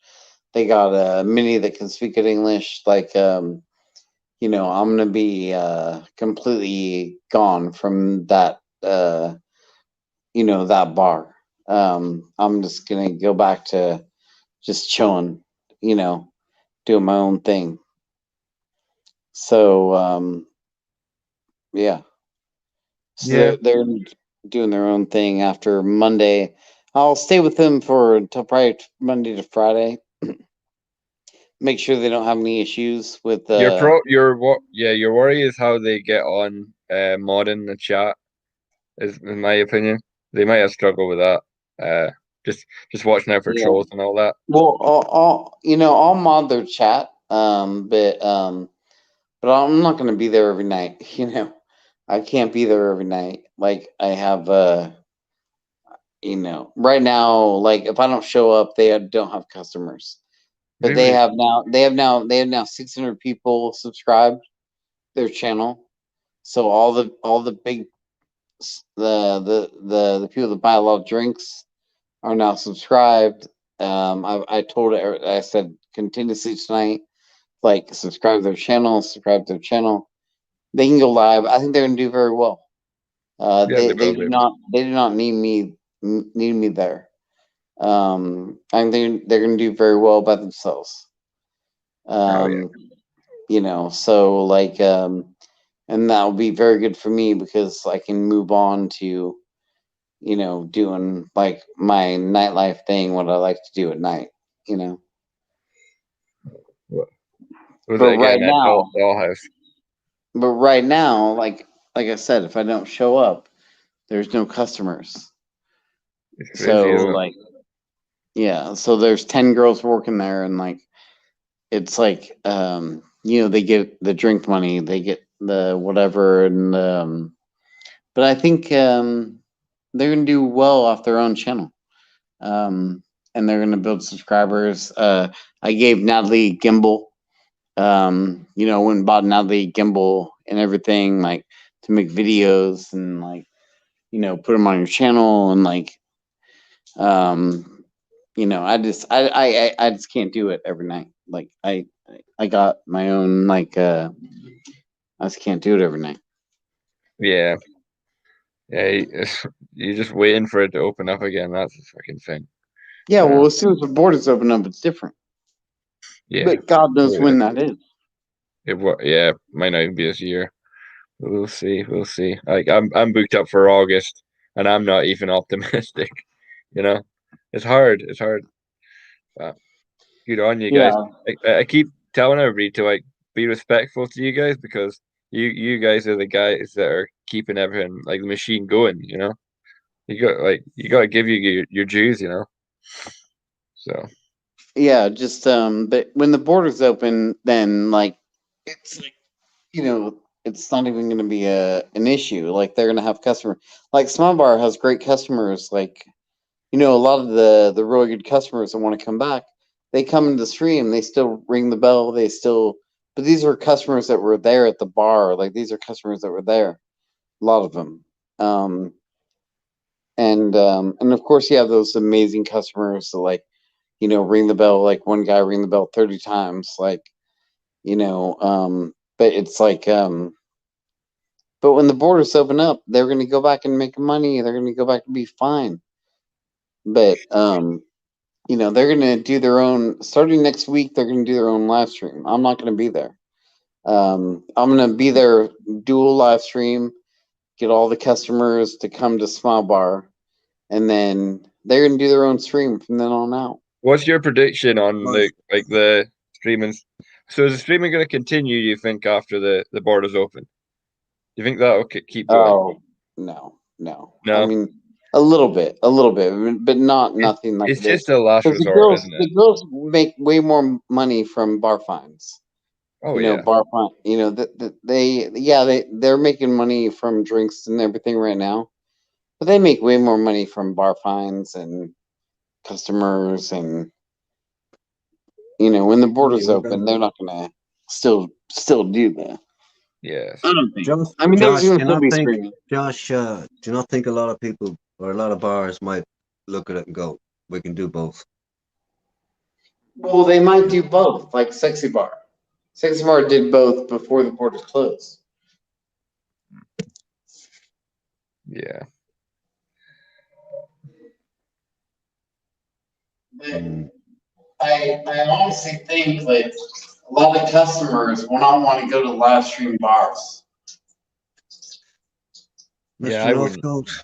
They got Minnie that can speak good English. Like, you know, I'm gonna be completely gone from that. You know, that bar. I'm just gonna go back to just chilling, you know, doing my own thing. So, yeah. So Yeah. they're doing their own thing after Monday. I'll stay with them for until probably Monday to Friday. Make sure they don't have any issues with your worry is how they get on modding the chat, is in my opinion. They might have struggled with that. Just watching out for yeah. trolls and all that. Well, you know, I'll mod their chat, but I'm not going to be there every night. You know, I can't be there every night. Like I have, you know, right now, like if I don't show up, they don't have customers. But Really? they have now 600 people subscribed their channel. So all the big the people that buy a lot of drinks are now subscribed. I told it, I said continuously tonight, like subscribe to their channel. They can go live. I think they're gonna do very well. Yeah, they will do. They do not need me there. I think they're gonna do very well by themselves. Oh yeah. You know, so like and that will be very good for me because I can move on to, you know, doing like my nightlife thing, what I like to do at night, you know. Was But it again that dollhouse? right now, like I said, if I don't show up, there's no customers. It's So crazy, isn't it? like, yeah, so there's 10 girls working there, and like it's like you know, they get the drink money, they get the whatever, and but I think they're gonna do well off their own channel. And they're gonna build subscribers. I gave Natalie gimbal. You know, went and bought Natalie gimbal and everything, like to make videos and like, you know, put them on your channel and like, you know, I just can't do it every night. Like I got my own like I just can't do it every night. Yeah. Yeah, you're just waiting for it to open up again. That's the fucking thing. Yeah, well, as soon as the borders open up, it's different. Yeah, But God knows Oh, when that is. yeah, might not even be this year. We'll see. We'll see. Like I'm booked up for August, and I'm not even optimistic. You know, it's hard. It's hard. But good on you guys. Yeah. I keep telling everybody to like be respectful to you guys because you guys are the guys that are keeping everything like the machine going. You got to give your dues. So Yeah, just but when the borders open, then like it's like it's not even going to be an issue. Like they're going to have customer. Like Small Bar has great customers. Like a lot of the really good customers that want to come back, they come into the stream. They still ring the bell. But these are customers that were there at the bar. Like these are customers that were there. A lot of them. And of course you have those amazing customers that like ring the bell. Like one guy ring the bell 30 times. Like but it's like but when the borders open up, they're going to go back and make money. They're going to go back to be fine. But they're going to do their own. Starting next week, they're going to do their own live stream. I'm not going to be there. I'm going to be there, dual live stream, get all the customers to come to Smile Bar, and then they're going to do their own stream from then on out. what's your prediction on the streaming? So is the streaming going to continue? You think after the borders open? Do you think that'll keep going? Oh no. No, I mean, a little bit, but nothing like it's this. just a last Because resort, isn't it? the girls make way more money from bar fines. Oh yeah. Bar fine. They're making money from drinks and everything right now, but they make way more money from bar fines and customers. And when the borders open, they're not gonna still do that. Yes. I don't think. Josh, I mean, there's Josh, gonna still be screaming. Josh, do you not think a lot of people or a lot of bars might look at it and go, "We can do both"? Well, they might do both, like Sexy Bar. Sexy Bar did both before the borders closed. Yeah. I honestly think that a lot of customers will not want to go to live stream bars. Yeah, Mr. I wouldn't. Northcote.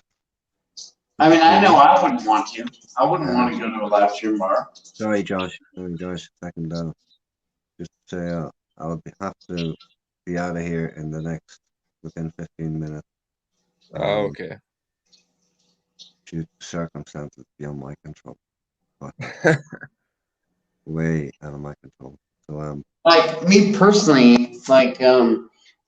I mean, I know I wouldn't want to. I wouldn't want to go to a live stream bar. Sorry, Josh. Second down. Just to say, I'll have to be out of here within 15 minutes. Oh, okay. Due to circumstances beyond my control, but way out of my control. So Like me personally, like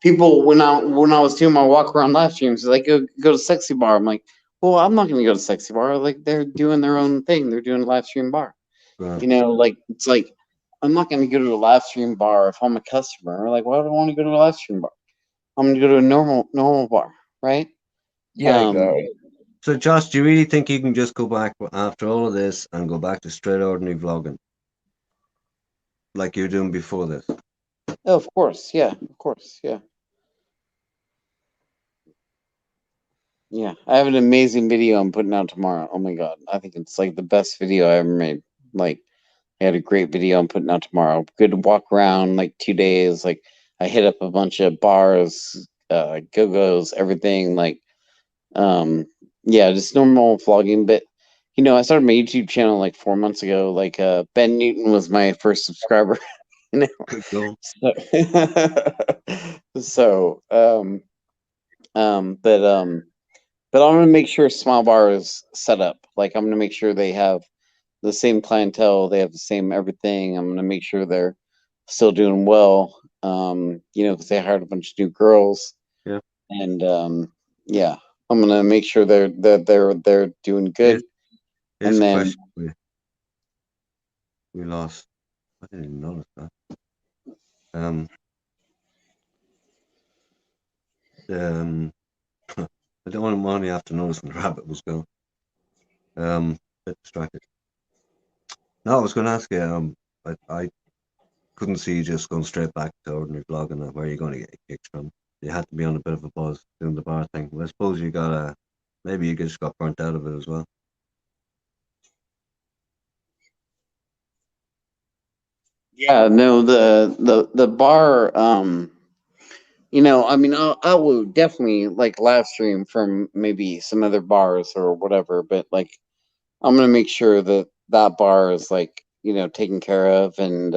people when I was doing my walk around live streams, like go to Sexy Bar. I'm like, well, I'm not gonna go to Sexy Bar. Like they're doing their own thing. They're doing a live stream bar. Like it's like I'm not gonna go to a live stream bar if I'm a customer. Like, why do I want to go to a live stream bar? I'm gonna go to a normal bar, right? Yeah, exactly. So, Josh, do you really think you can just go back after all of this and go back to straight ordinary vlogging like you're doing before this? Oh, of course, yeah, yeah. Yeah, I have an amazing video I'm putting out tomorrow. Oh my god, I think it's like the best video I ever made. Like, I had a great video I'm putting out tomorrow. Good walk around, like 2 days. Like, I hit up a bunch of bars, go-go's, everything. Like, yeah, just normal vlogging. But I started my YouTube channel like 4 months ago. Like, Ben Newton was my first subscriber. Good goal. But I'm gonna make sure Smile Bar is set up. Like, I'm gonna make sure they have the same clientele, they have the same everything. I'm gonna make sure they're still doing well. Because they hired a bunch of new girls. Yeah. And yeah, I'm gonna make sure they're doing good. Here's And a then question for you. We lost. I didn't even notice that. I don't want to only have to notice when the rabbit was gone. Bit distracted. No, I was going to ask you. I couldn't see you just going straight back to ordinary vlogging. Where are you going to get your kicks from? You had to be on a bit of a buzz doing the bar thing. Well, I suppose you got maybe you just got burnt out of it as well. Yeah, no, the bar. I mean, I will definitely like live stream from maybe some other bars or whatever, but like I'm gonna make sure that that bar is like taken care of and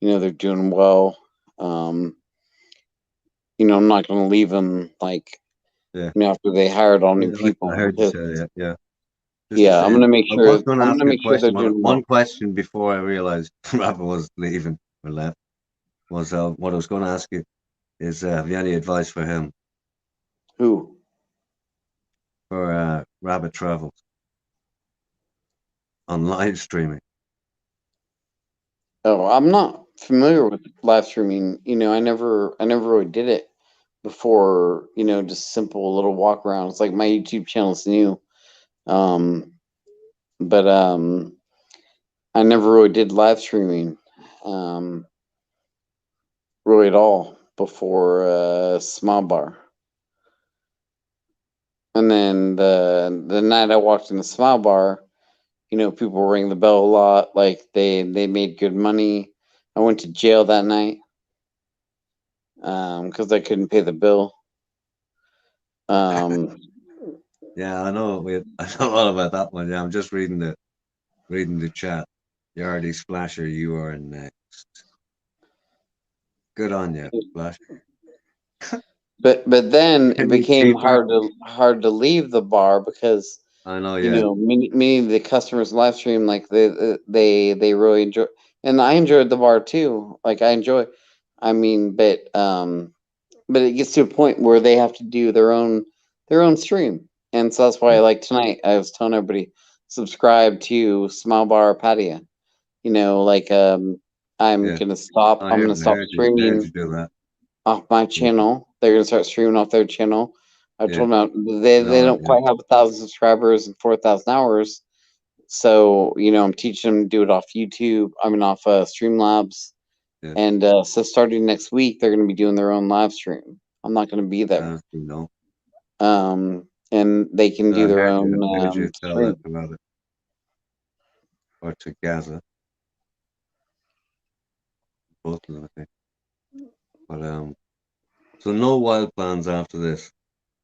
they're doing well. Um, I'm not gonna leave them like Yeah. after they hired all new I people. heard you say that. Yeah. Just the Yeah, I'm same. gonna make I sure. was going to I'm ask gonna you a make sure they're question. doing One well. question before I realized Rafa was leaving or left was what I was going to ask you is have you any advice for him Who? for Rabbit Travels on live streaming? Oh, I'm not familiar with live streaming. I never really did it before. Just simple little walk arounds. Like my YouTube channel is new, um, but I never really did live streaming, um, really at all before Small Bar. And then the night I walked in the Smile Bar, people were ringing the bell a lot. Like they made good money. I went to jail that night because I couldn't pay the bill. Um, Yeah, I know. I know all about that one. Yeah, I'm just reading the chat. You already Splasher. You are next. Good on you, Splash. but then it Any became cheaper? hard to leave the bar because I know. Yeah. many of the customers live stream like they really enjoy, and I enjoyed the bar too. Like I enjoy. I mean, but it gets to a point where they have to do their own stream, and so that's why Yeah. like tonight I was telling everybody subscribe to Smile Bar Patia. Like I'm Yeah. gonna stop. I'm gonna I stop heard you. I heard streaming you do that. off my Yeah. channel. They're gonna start streaming off their channel. I Yeah. told them they No. don't Yeah. quite have 1,000 subscribers and 4,000 hours, so I'm teaching them to do it off YouTube. I mean off Streamlabs, Yeah. and so starting next week they're gonna be doing their own live stream. I'm not gonna be there. You know. And they can do I their heard you. own I heard you tell stream. that to Rabbit or to Gaza, both of them, I think. But so no wild plans after this.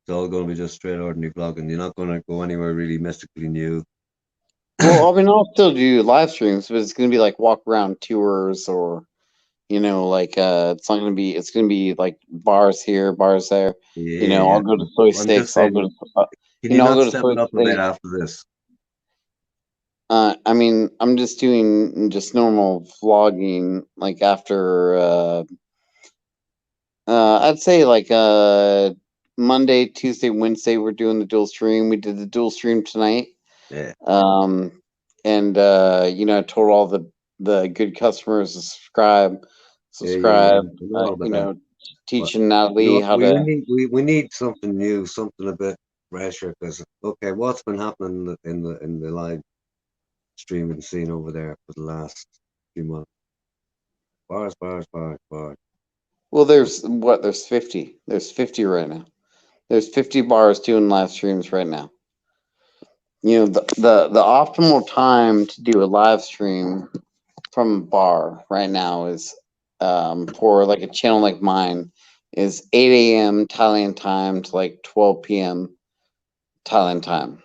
It's all going to be just straight ordinary vlogging. You're not going to go anywhere really mystically new. Well, I mean, I'll still do live streams, but it's gonna be like walk around tours or like it's gonna be like bars here, bars there. Yeah, I'll yeah. go to Soy I'm just Sticks. I'll go saying, to can you I'll not go to step Soy it up a bit Sticks. after this? I mean, I'm just doing just normal vlogging. Like after I'd say like Monday, Tuesday, Wednesday, we're doing the dual stream. We did the dual stream tonight. Yeah. And I told all the good customers to Yeah. subscribe. I know all about that. But Teaching Natalie how we to. need we need something new, something a bit fresher. Because okay, what's been happening in the live streaming scene over there for the last few months? Bars, bars, bars, bars. Well, there's 50. There's 50 right now. There's 50 bars doing live streams right now. The optimal time to do a live stream from a bar right now is for like a channel like mine is 8 a.m. Thailand time to like 12 p.m. Thailand time.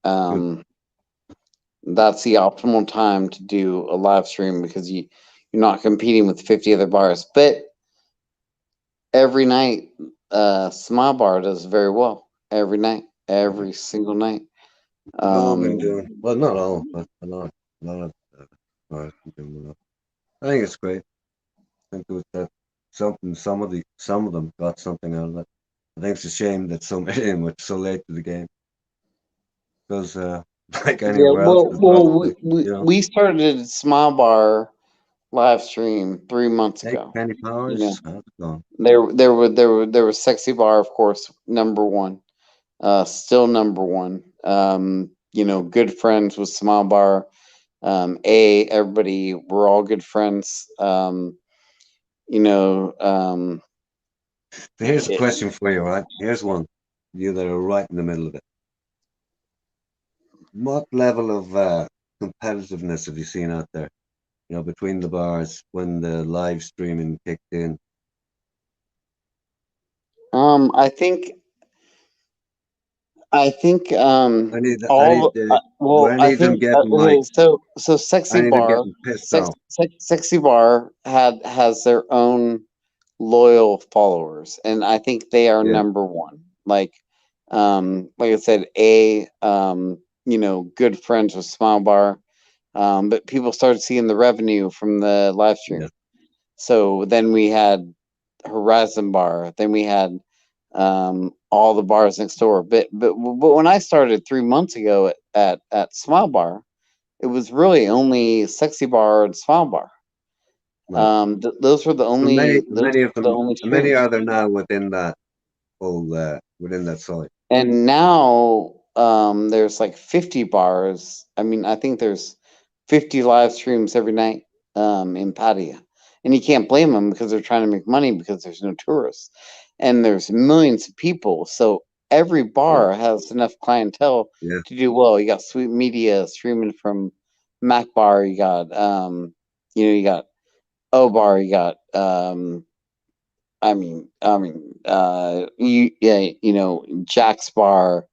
Good. That's the optimal time to do a live stream because you're not competing with 50 other bars. But every night, Smile Bar does very well. Every night, every single night. They've all been Um, doing well, not all, but a lot of bars been doing well. I think it's great. I think it was that something. Some of them got something out of it. I think it's a shame that so many of them were so late to the game because, like yeah, anywhere else, well, it's well, probably we started Smile Bar live stream 3 months take ago. Penny Powers. How's it going? There was Sexy Bar, of course, number one. Still number one. Good friends with Smile Bar. Everybody, we're all good friends. You know, So here's a it, question for you, right? Here's one. You that are right in the middle of it. What level of competitiveness have you seen out there? You know, between the bars when the live streaming kicked in. I think Any, well, were any I of them think getting okay, like, so Sexy any of them Bar, getting pissed off? Sexy Bar has their own loyal followers, and I think they are Yeah. number one. Like I said, good friends with Smile Bar, but people started seeing the revenue from the live stream. Yeah. So then we had Horizon Bar, then we had all the bars next door. But when I started 3 months ago at Smile Bar, it was really only Sexy Bar and Smile Bar. Right. Those were the So only many of the them, only many streams. are there now within that whole, within that site? And now there's like 50 bars. I mean, I think there's 50 live streams every night in Pattaya. And you can't blame them because they're trying to make money because there's no tourists. And there's millions of people. So every bar has enough clientele Yeah. to do well. You got Sweet Media streaming from Mac Bar. You got, you got O Bar. You got, Jack's Bar.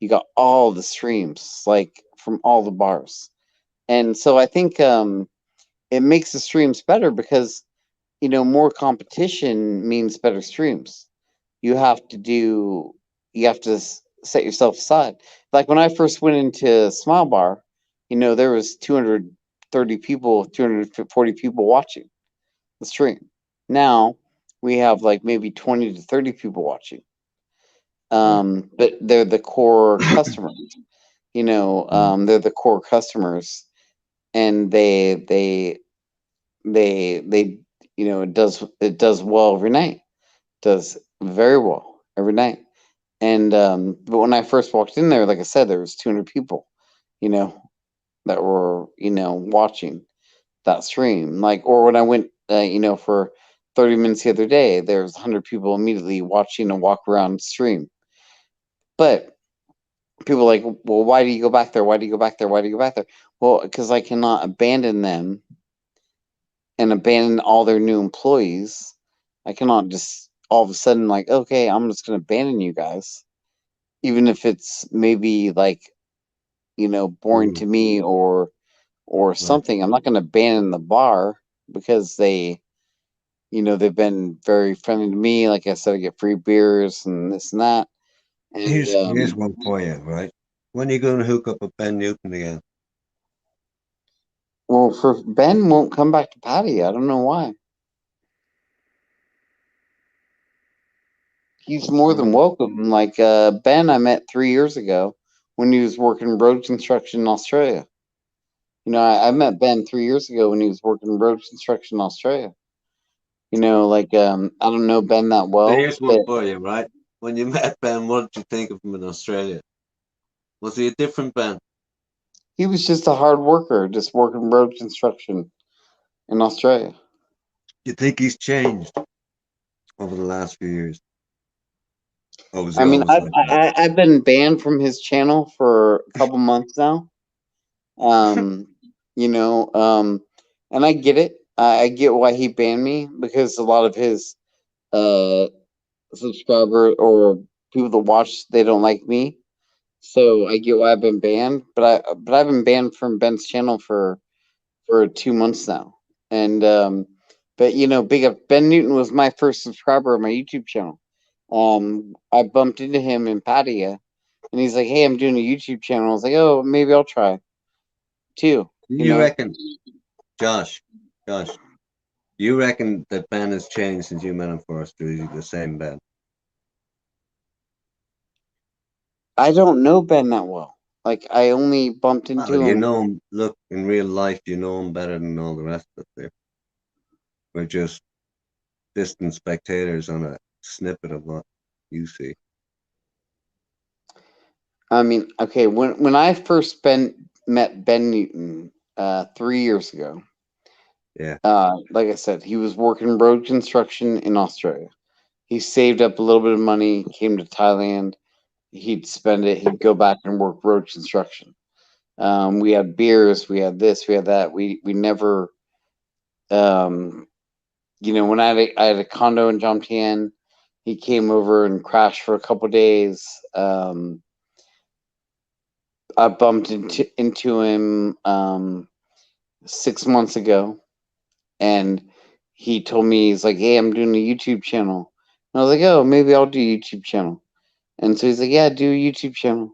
You got all the streams like from all the bars, and so I think it makes the streams better because more competition means better streams. You have to do, you have to set yourself aside. Like when I first went into Smile Bar, there was 230 people, 240 people watching the stream. Now we have like maybe 20 to 30 people watching. But they're the core customers. They're the core customers, and they it does well every night. Does very well every night. And but when I first walked in there, like I said, there was 200 people, you know, that were watching that stream. Like, or when I went, for 30 minutes the other day, there was 100 people immediately watching a walk around stream. But people are like, well, why do you go back there? Why do you go back there? Why do you go back there? Well, because I cannot abandon them and abandon all their new employees. I cannot just all of a sudden like, okay, I'm just going to abandon you guys, even if it's maybe like boring to me or something. I'm not going to abandon the bar because they've been very friendly to me. Like I said, I get free beers and this and that. And Here's one for you, right? When are you going to hook up with Ben Newton again? well, for Ben won't come back to Patty. I don't know why. He's more than welcome. Like Ben, I met 3 years ago when he was working road construction in Australia. I met Ben 3 years ago when he was working road construction in Australia. I don't know Ben that So well, here's one but for you, right? When you met Ben, what did you think of him in Australia? Was he a different Ben? he was just a hard worker, just working road construction in Australia. You think he's changed over the last few years? Or was he I mean, always like that? I've been banned from his channel for a couple months now. Um, and I get it. I get why he banned me because a lot of his uh subscriber or people that watch they don't like me. So I get why I've been banned, but I've been banned from Ben's channel for 2 months now. And but big up Ben Newton was my first subscriber on my YouTube channel. I bumped into him in Pattaya, and he's like, "Hey, I'm doing a YouTube channel." I was like, "Oh, maybe I'll try too." Do you reckon, Josh, you reckon that Ben has changed since you met him first, or is he the same Ben? I don't know Ben that well. Like I only bumped into Well, you him. know him. Look, in real life, you know him better than all the rest of us. We're just distant spectators on a snippet of what you see. I mean, okay, when I first met Ben Newton 3 years ago. Yeah. Like I said, he was working road construction in Australia. He saved up a little bit of money, came to Thailand. He'd spend it. He'd go back and work road construction. We had beers. We had this. We had that. We never when I had a condo in Jomtien, he came over and crashed for a couple days. I bumped into him 6 months ago, and he told me, he's like, "Hey, I'm doing a YouTube channel." And I was like, "Oh, maybe I'll do a YouTube channel." And so he's like, "Yeah, do a YouTube channel."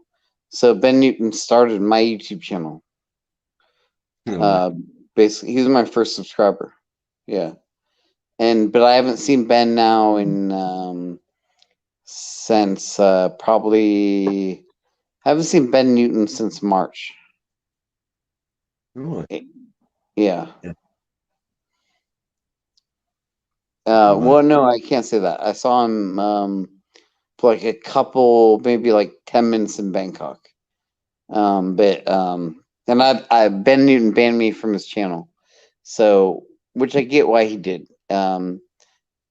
So Ben Newton started my YouTube channel. Basically, he was my first subscriber. Yeah, but I haven't seen Ben now in since probably I haven't seen Ben Newton since March. Really? Yeah. Yeah. Well, no, I can't say that. I saw him for like a couple, maybe like 10 minutes in Bangkok. And Ben Newton banned me from his channel, so which I get why he did.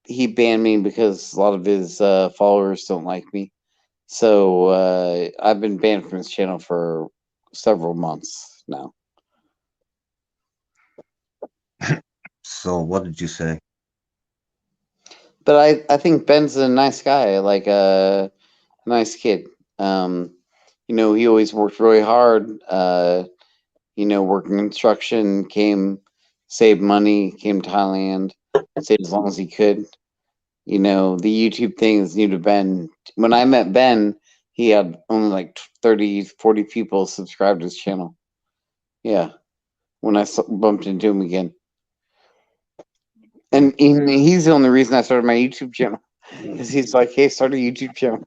He banned me because a lot of his followers don't like me. So I've been banned from his channel for several months now. So what did you say? But I think Ben's a nice guy, like a nice kid. He always worked really hard. Working construction, saved money, came to Thailand, stayed as long as he could. The YouTube thing is new to Ben. When I met Ben, he had only like 30, 40 people subscribed to his channel. Yeah. When I bumped into him again. And he's the only reason I started my YouTube channel. Because he's like, "Hey, start a YouTube channel."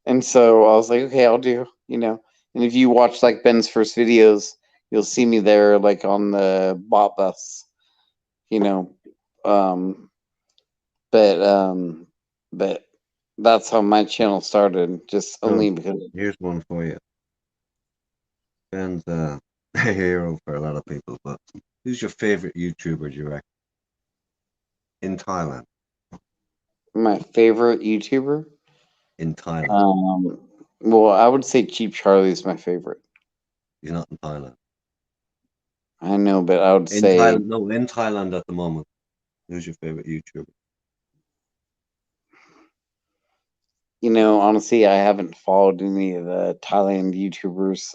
And so I was like, "Okay, I'll do, And if you watch like Ben's first videos, you'll see me there like on the bot bus, but that's how my channel started, just only because. Here's one for you. Ben's a hero for a lot of people, but who's your favorite YouTuber, do you reckon? In Thailand. My favorite YouTuber? In Thailand. Well, I would say Cheap Charlie is my favorite. He's not in Thailand. I know, but I would In say Thailand, no, in Thailand at the moment. Who's your favorite YouTuber? honestly, I haven't followed any of the Thailand YouTubers.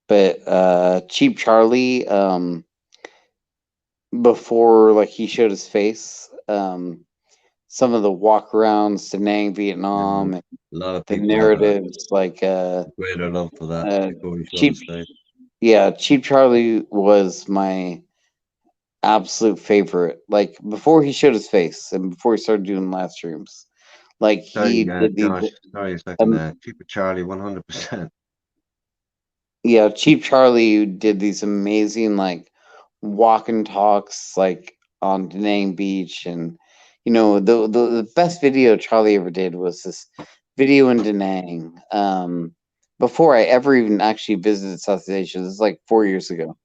But Cheap Charlie, before like he showed his face, some of the walkarounds to Nang, Vietnam, and A lot of the people narratives like have greater love for that before he showed Cheap, his face. yeah, Cheap Charlie was my absolute favorite. Like before he showed his face and before he started doing live streams, like Sorry, he did these. Josh. Sorry a second. Cheaper Charlie, 100%. Yeah, Cheap Charlie did these amazing like walk and talks like on Da Nang Beach, and the best video Charlie ever did was this video in Da Nang. Before I ever even actually visited Southeast Asia, this is like 4 years ago.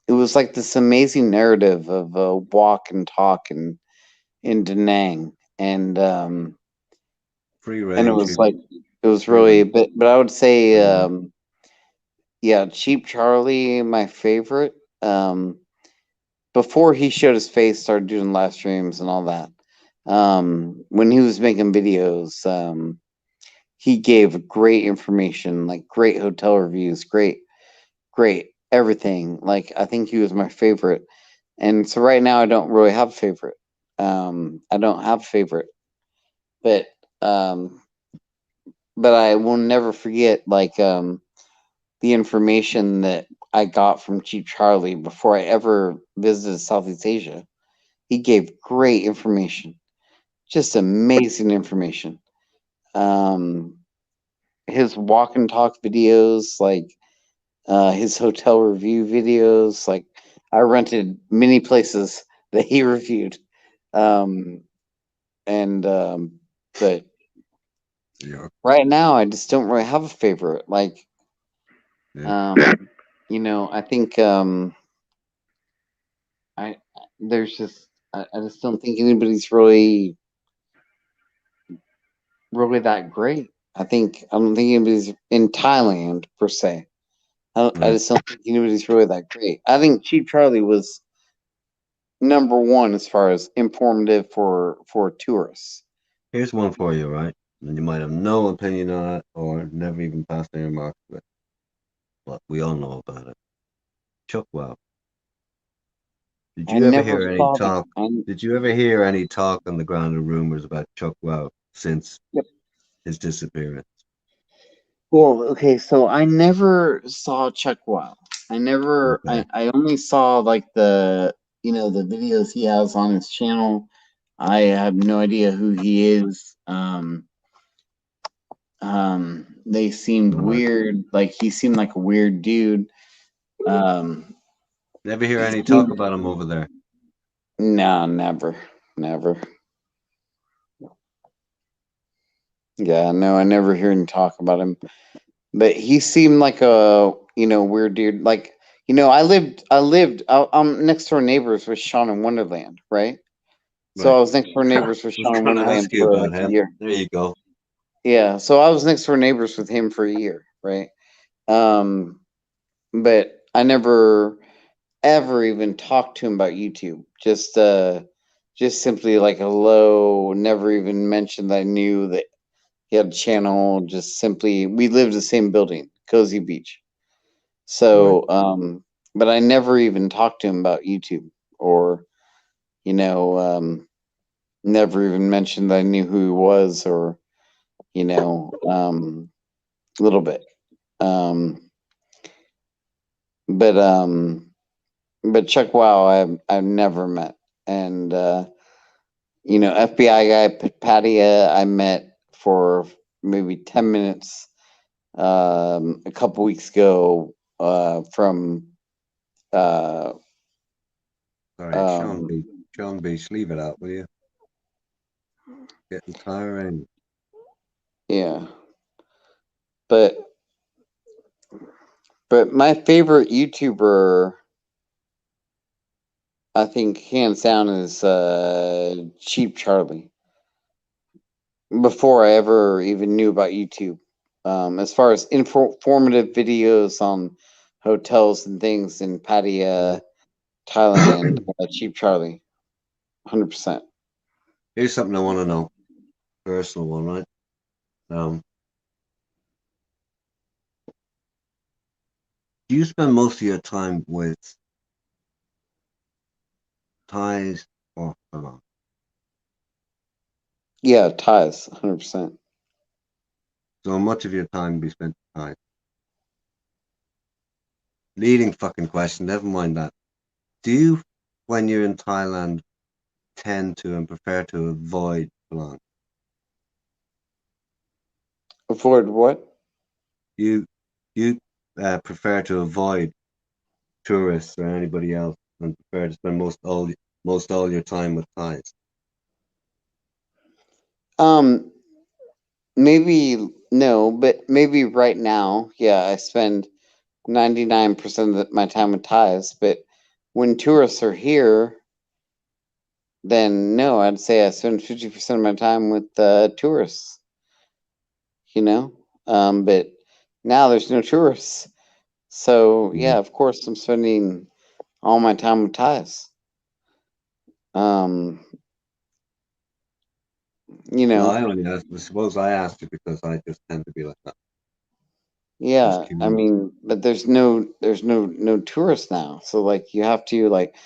It was like this amazing narrative of a walk and talk in Da Nang, and Free and range. it was like it was really, but I would say yeah, Cheap Charlie, my favorite. Before he showed his face, started doing live streams and all that. When he was making videos, he gave great information, like great hotel reviews, great everything. Like I think he was my favorite. And so right now I don't really have a favorite. I don't have a favorite, but I will never forget like the information that I got from Cheap Charlie before I ever visited Southeast Asia. He gave great information, just amazing information. His walk and talk videos, like his hotel review videos, like I rented many places that he reviewed. But Yeah. right now I just don't really have a favorite. Like, Yeah. I think I there's just I just don't think anybody's really that great. I don't think anybody's in Thailand per se. I Right. just don't think anybody's really that great. I think Cheap Charlie was number one as far as informative for tourists. Here's one for you, right? And you might have no opinion on it or never even passed any remarks to it, but we all know about it. Chuck Wow. Did I you ever never hear any saw talk? him. Did you ever hear any talk on the ground of rumors about Chuck Wow since Yep. his disappearance? Well, okay, so I never saw Chuck Wow. Okay. I only saw like the the videos he has on his channel. I have no idea who he is. They seemed Right. weird. Like he seemed like a weird dude. Never hear any talk about him over there. No, never. Yeah, no, I never hear him talk about him. But he seemed like a weird dude. Like I'm next door neighbors with Sean in Wonderland, right? So Right. I was next door neighbors with I was Sean in going to Wonderland ask you for about like a him. year. There you go. Yeah, so I was next door neighbors with him for a year, right? But I never ever even talked to him about YouTube. Just simply like hello, never even mentioned that I knew that he had a channel. Just simply we lived in the same building, Cozy Beach. So but I never even talked to him about YouTube or never even mentioned that I knew who he was or a little bit. But Chuck Wow I've never met. And FBI guy Patty I met for maybe 10 minutes a couple weeks ago from Sorry, Sean Beach, leave it out, will you? Getting tiring. yeah. But my favorite YouTuber, I think, hands down, is Cheap Charlie. Before I ever even knew about YouTube, as far as informative videos on hotels and things in Pattaya, Thailand, Cheap Charlie, 100%. Here's something I want to know. Personal one, right? Do you spend most of your time with Thais or Hmong? Yeah, ties, 100%. So much of your time be spent with Thais. Leading fucking question, never mind that. Do you, when you're in Thailand, tend to and prefer to avoid Penang? Avoid what? You prefer to avoid tourists or anybody else and prefer to spend most all your time with Thais. Maybe no, but maybe right now, yeah, I spend 99% of my time with ties. But when tourists are here, then no, I'd say I spend 50% of my time with tourists. But now there's no tourists, so yeah, of course I'm spending all my time with ties. No, I only asked. I suppose I asked you because I just tend to be like that. Yeah, I mean, but there's no tourists now. So like you have to like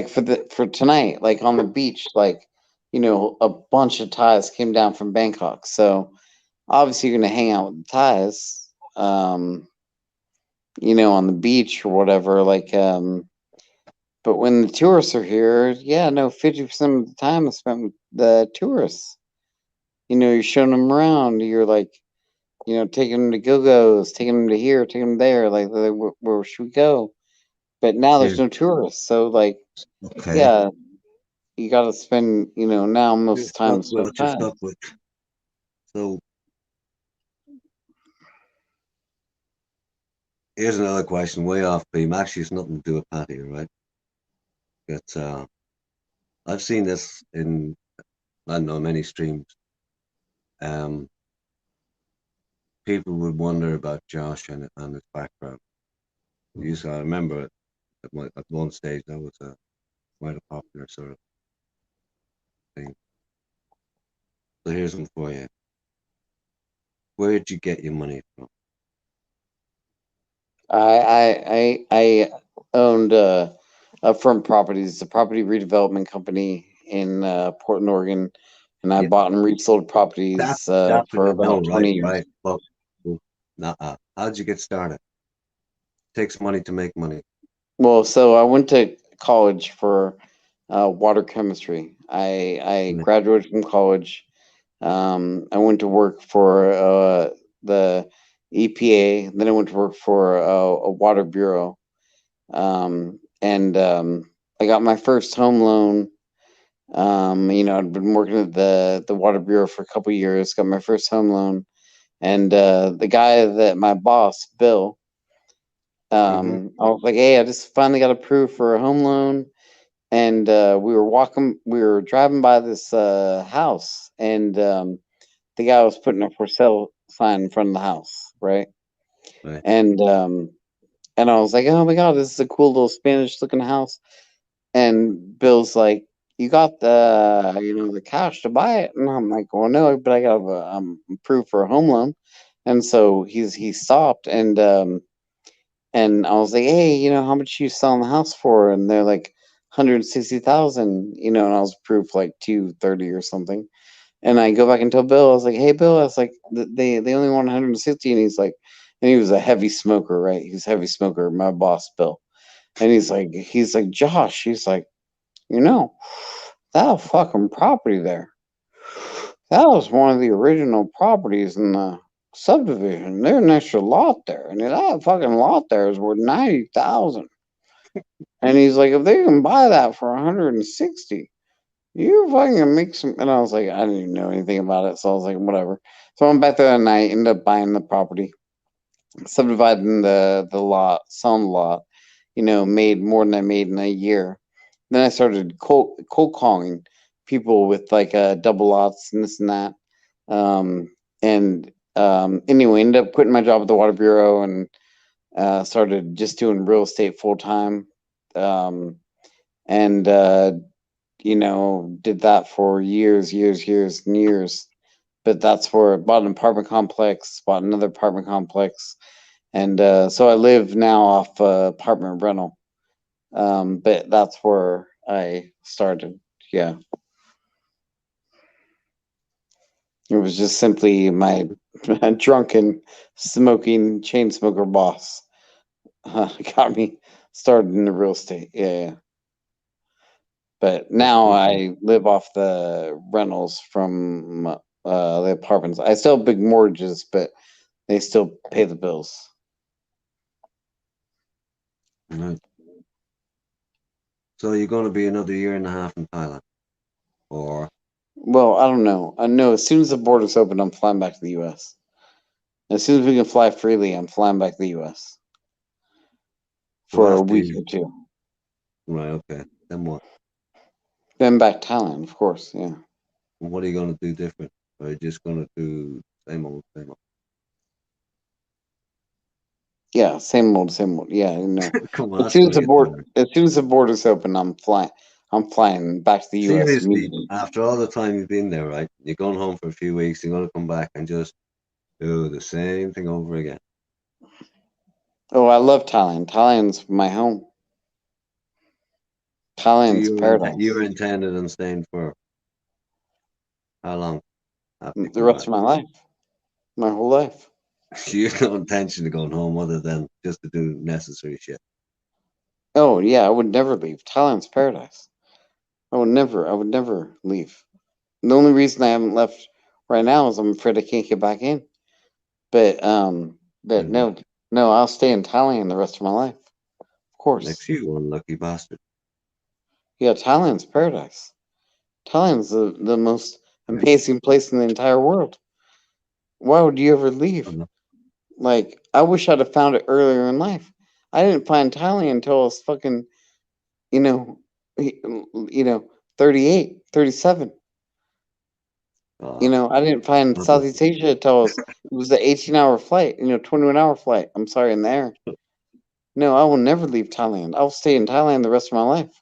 for tonight, like on the beach, like a bunch of Thais came down from Bangkok. So obviously you're gonna hang out with the Thais, on the beach or whatever. But when the tourists are here, yeah, no, 50% of the time is spent with the tourists. You're showing them around. You're like taking them to Go-Go's, taking them to here, taking them there. Like, where should we go? But now there's no tourists, so like, Okay. yeah, you got to spend, now most of the time spent What you're stuck with. So here's another question, way off beam. Actually, it's nothing to do with Patty, right? It's I've seen this in I don't know many streams. People would wonder about Josh and his background. You just gotta remember it. At one stage, that was quite a popular sort of thing. So here's one for you. Where did you get your money from? I owned Upfront Properties, a property redevelopment company in Portland, Oregon, and I Yeah. bought and resold properties That's what for I about know, 20 years. right? Well, how'd you get started? Takes money to make money. Well, so I went to college for water chemistry. I Right. graduated from college. I went to work for the EPA. Then I went to work for a water bureau. And I got my first home loan. I'd been working at the water bureau for a couple years. Got my first home loan, and the guy that my boss, Bill, I was like, "Hey, I just finally got approved for a home loan." And we were driving by this house, and the guy was putting a for sale sign in front of the house, right? Right. And I was like, "Oh my god, this is a cool little Spanish looking house." And Bill's like, "You got the cash to buy it?" And I'm like, "Well, no, but I got approved for a home loan." And so he stopped, and I was like, "Hey, how much you selling the house for?" And they're like, 160,000, and I was approved for like 230 or something. And I go back and tell Bill, I was like, "Hey, Bill," I was like, they only want 160," and he's like, and he was a heavy smoker, right? He's a heavy smoker, my boss, Bill. And he's like, "Josh," he's like, that fucking property there, that was one of the original properties in the subdivision. There's an extra lot there, and that fucking lot there is worth 90,000. And he's like, if they can buy that for 160, you fucking make some. And I was like, I didn't even know anything about it, so I was like, whatever. So I went back there that night, ended up buying the property, subdividing the lot, selling the lot. Made more than I made in a year. Then I started cold calling people with like double lots and this and that. Anyway, ended up quitting my job at the Water Bureau and started just doing real estate full time. And did that for years and years. But that's where I bought an apartment complex, bought another apartment complex, and so I live now off apartment rental. But that's where I started. Yeah. It was just simply my drunken, smoking chain smoker boss got me started in the real estate. Yeah. But now I live off the rentals from the apartments. I still have big mortgages, but they still pay the bills. Right. So you're going to be another year and a half in Thailand, or Well, I don't know. I know as soon as the borders open, I'm flying back to the U.S. As soon as we can fly freely, I'm flying back to the U.S. for a after week you- or two. right? Okay. Then what? Then back to Thailand, of course. Yeah. What are you going to do different? Or are you just going to do same old, same old? Yeah, same old, same old. Yeah, no. Come on, As that's soon going as to the get board, boring. as soon as the borders open, I'm flying. I'm flying back to the U.S. Seriously, immediately. after all the time you've been there, right? You're going home for a few weeks. You're going to come back and just do the same thing over again. Oh, I love Thailand. Thailand's my home. So Thailand's paradise. you were intended on staying for how long? After you The come rest back? of my life, my whole life. You have no intention of going home other than just to do necessary shit. Oh yeah, I would never leave. Thailand's paradise. I would never leave. The only reason I haven't left right now is I'm afraid I can't get back in. But Mhm. no, I'll stay in Thailand the rest of my life. Of course. Next you unlucky bastard. Yeah, Thailand's paradise. Thailand's the most amazing place in the entire world. Why would you ever leave? Like, I wish I'd have found it earlier in life. I didn't find Thailand until I was fucking, you know, 38, 37. I didn't find Not Southeast Asia until it was the 18-hour flight, 21-hour flight. I'm sorry, in the air. No, I will never leave Thailand. I will stay in Thailand the rest of my life.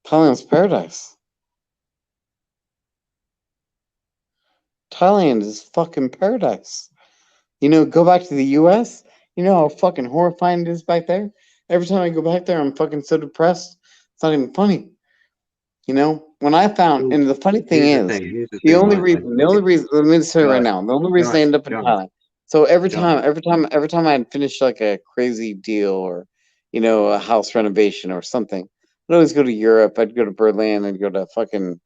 Thailand's paradise. Thailand is fucking paradise. You know, go back to the US. You know how fucking horrifying it is back there? Every time I go back there, I'm fucking so depressed. It's not even funny. You know, when I found, and the funny thing is, Here's the the thing, only right? reason, let me just tell you right Josh, now, the only reason I end up in Josh, Thailand. So every Josh. time I'd finish like a crazy deal or, you know, a house renovation or something, I'd always go to Europe. I'd go to Berlin. I'd go to fucking,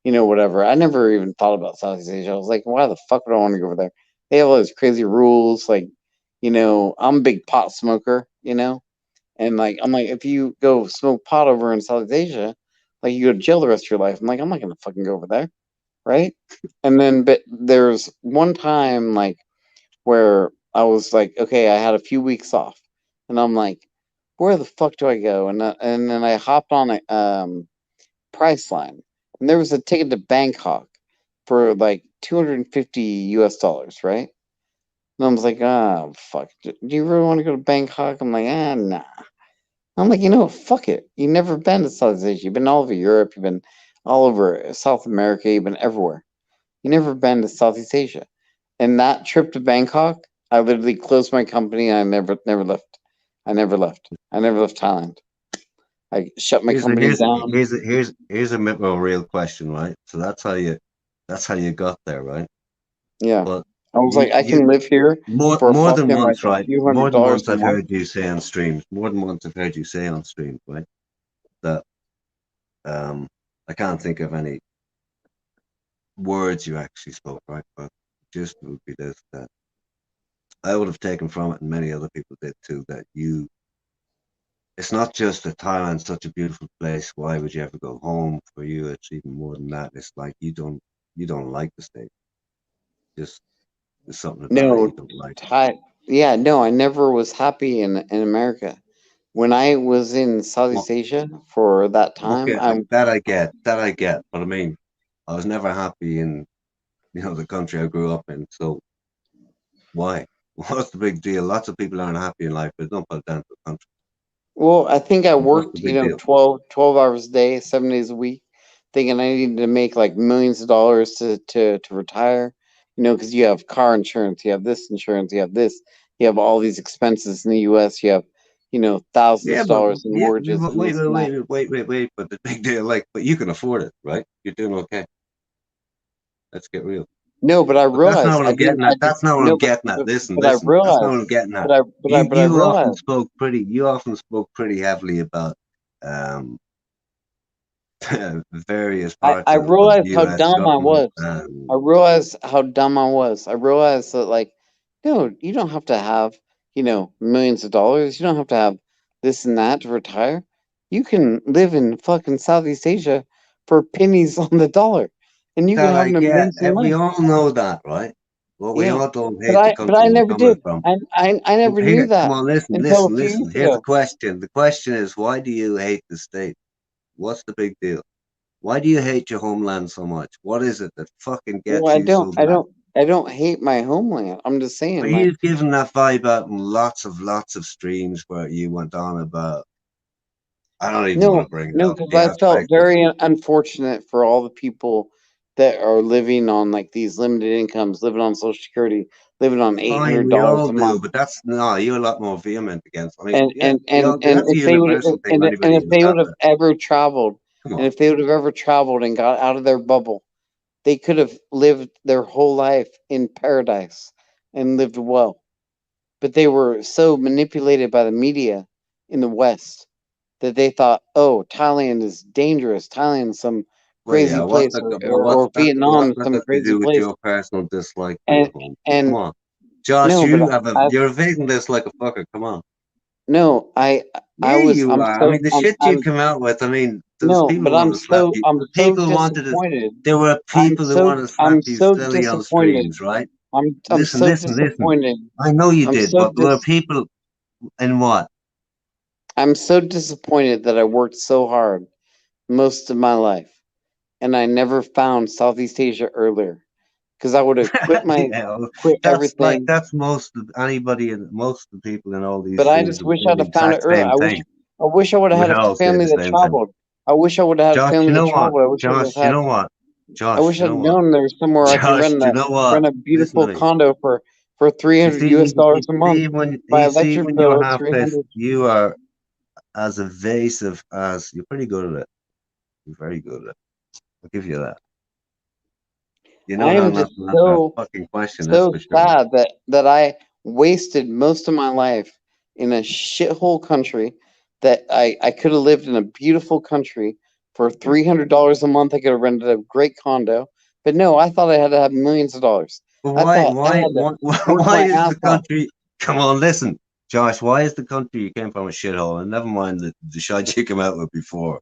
you know, whatever. I never even thought about Southeast Asia. I was like, why the fuck would I want to go over there? They have all these crazy rules. Like, you know, I'm a big pot smoker, you know, and like, I'm like, if you go smoke pot over in Southeast Asia, like you go to jail the rest of your life. I'm like, I'm not gonna fucking go over there, right? And then, but there's one time like where I was like, okay, I had a few weeks off, and I'm like, where the fuck do I go? And then I hopped on a Priceline, and there was a ticket to Bangkok for like 250 US dollars, right? And I was like, oh fuck, do you really want to go to Bangkok? I'm like, nah. I'm like, you know, fuck it. You've never been to Southeast Asia. You've been all over Europe. You've been all over South America. You've been everywhere. You never been to Southeast Asia. And that trip to Bangkok, I literally closed my company and I never left. I never left. I never left Thailand. I shut my company down. Here's a more real question, right? So that's how you got there, right? Yeah. But I was like, I can live here for more than fucking like once, a right? few More than $100s once a I've month. heard you say on streams, more than once I've heard you say on streams, right? That I can't think of any words you actually spoke, right? But just would be this, that I would have taken from it, and many other people did too, that it's not just that Thailand's such a beautiful place. Why would you ever go home? For you, it's even more than that. It's like you don't like the state. Just there's something about it No, you don't like. yeah, no, I never was happy in America. When I was in Well, Southeast Asia for that time, okay, that I get. But I mean, I was never happy in the country I grew up in. So why? What's the big deal? Lots of people aren't happy in life, but don't put it down to the country. well, I think I What's the worked, you big know, deal? 12 hours a day, 7 days a week, thinking I needed to make like millions of dollars to retire, you know, because you have car insurance, you have this insurance, you have this, you have all these expenses in the US, you have, you know, thousands Yeah, of but dollars in yeah, mortgages but and this and that. wait. But the big deal, like, but you can afford it, right? You're doing okay. Let's get real. No, but I But that's not realized what I I'm didn't, getting at. That's not what I'm no, getting at. Listen, I listen. That's not what I'm realized, getting at. but I You often realized, spoke pretty. You often spoke pretty heavily about um, various parts I of realized how U.S. dumb I government, was. I and realized how dumb I was. I realized that, like, no, you don't have to have, you know, millions of dollars. You don't have to have this and that to retire. You can live in fucking Southeast Asia for pennies on the dollar, and you can that have I an get. amazing We life. all know that, right? Well, we Yeah, all don't hate the but country I we're never coming did. from. I never knew Here, come that on, listen, until a few listen. years Here's the ago. question. The question is, why do you hate the state? What's the big deal? Why do you hate your homeland so much? What is it that fucking Well, gets you so bad? I don't hate my homeland. I'm just But saying, like. you've given that vibe out in lots of streams where you went on about. I don't even want No, to bring it no, up. because The I felt aspect of very unfortunate for all the people that are living on like these limited incomes, living on Social Security, living on eight fine, hundred we dollars all a do, month, but that's no. You're a lot more vehement against. I mean, yeah, and that's a universal thing. and Anybody if who's they had would have that. ever traveled, Come and on. if they would have ever traveled and got out of their bubble, they could have lived their whole life in paradise and lived well. But they were so manipulated by the media in the West that they thought, oh, Thailand is dangerous. Thailand is some Well, yeah. crazy place, or Vietnam What's is that some got to crazy do with place. your personal dislike for And your home? Come and on, Josh. no, but You're evading this like a fucker. Come on. no, I Yeah, was you are. I mean, the shit you I'm come out with. I mean, those no, people but want to slap you. I'm The so people wanted to. disappointed. There were people who wanted to slap I'm you so silly on disappointed. streams, right? I'm Listen, so listen, listen. disappointed. I know you I'm did, so but there were dis people in what? I'm so disappointed that I worked so hard most of my life and I never found Southeast Asia earlier. because I would have quit quit that's like everything. that's most of anybody and most of the people in all these But I things just would wish say I'd the have found it exact earlier. same thing. I wish I would have We'd had a all say family the that same thing. traveled. I wish I would have had a Josh, family you know that what? traveled. I wish I would Josh, have you had. know what? I Josh, wish you I'd know what? known there was somewhere I could Josh, you know what? rent a Listen to beautiful me. condo for You $300 see, US a month. My you see electric when bill you're is half pissed, 300. you are as evasive as you're pretty good at it. You're very good at it. I'll give you that. You know I how am not just to answer that so fucking question, that's for sure. sad that I wasted most of my life in a shithole country that I could have lived in a beautiful country for $300 a month. I could have rented a great condo, but no, I thought I had to have millions of dollars. But I thought I had to work why my is ass the off. country? Come on, listen, Josh. Why is the country you came from a shithole? And never mind the shite you came out with before.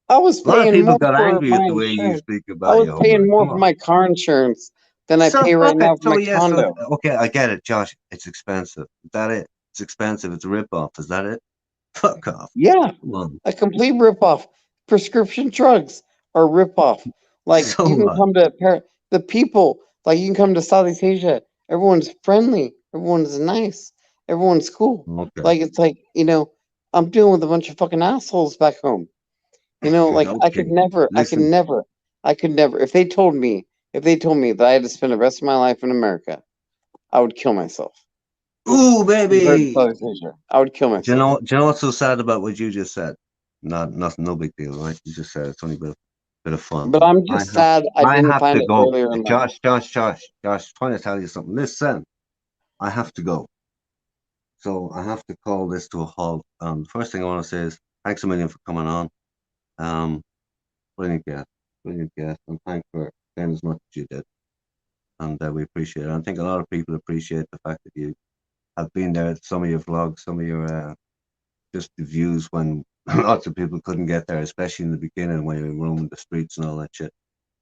I was A lot of paying people more got for angry my at the way you insurance. speak I about was your paying homeland. more Come for on. my car insurance than I So pay right fuck now it. for my condo. Okay, I get it, Josh. It's expensive. Is that it? It's expensive. It's a rip-off. Is that it? Fuck off. Yeah, Come on. a complete ripoff. Prescription drugs are ripoff. Like So you can what? come to the people, like you can come to Southeast Asia. Everyone's friendly. Everyone's nice. Everyone's cool. Okay. Like it's like, I'm dealing with a bunch of fucking assholes back home. Like Okay. I could Listen. never, if they told me that I had to spend the rest of my life in America, I would kill myself. Ooh, Compared to baby. Southeast Asia, I would kill Do you myself. know? Do you know what's so sad about what you just said? Not nothing. No big deal, right? You just said it's only a bit of fun. But I'm I just have. sad I I didn't have find to it go. earlier in life. Josh. Trying to tell you something. Listen. I have to go. So I have to call this to a halt. First thing I want to say is thanks a million for coming on. Um, brilliant guest, and thanks for saying as much as you did, and we appreciate it. I think a lot of people appreciate the fact that you have been there at some of your vlogs, some of your just the views when lots of people couldn't get there, especially in the beginning when you were roaming the streets and all that shit,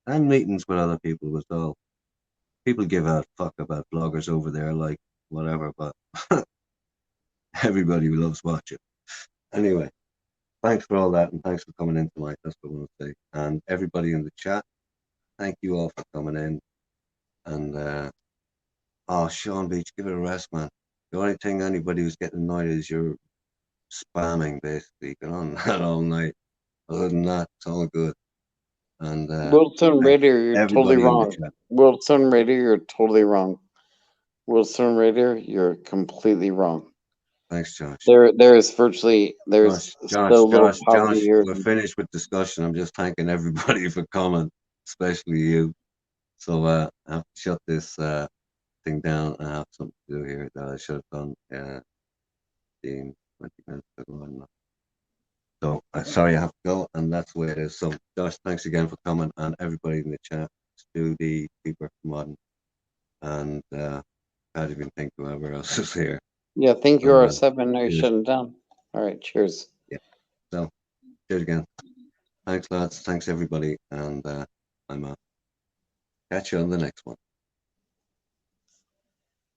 and meetings with other people as well. People give a fuck about bloggers over there, like whatever, but everybody loves watching. Anyway, thanks for all that, and thanks for coming in tonight. That's what I want to say. And everybody in the chat, thank you all for coming in. And Sean Beach, give it a rest, man. The only thing anybody who's getting annoyed is you're spamming, basically. Get on that all night. Other than that, it's all good. And Wilson Raider, you're totally everybody in the wrong. chat. Wilson Raider, you're totally wrong. Wilson Raider, you're completely wrong. Thanks, Josh. There's so little power here. We're finished with discussion. I'm just thanking everybody for coming, especially you. So I have to shut this thing down. I have something to do here that I should have done 15, 20 minutes ago. I'm not. So sorry, I have to go, and that's the way it is. So Josh, thanks again for coming, and everybody in the chat, Stu D, Keeper Modern, and can't even think whoever else is here. Yeah, thank you, So, R7. No, you're shutting down. All right, cheers. Yeah. So cheers again. Thanks, lads. Thanks, everybody, and I'm out. Catch you on the next one.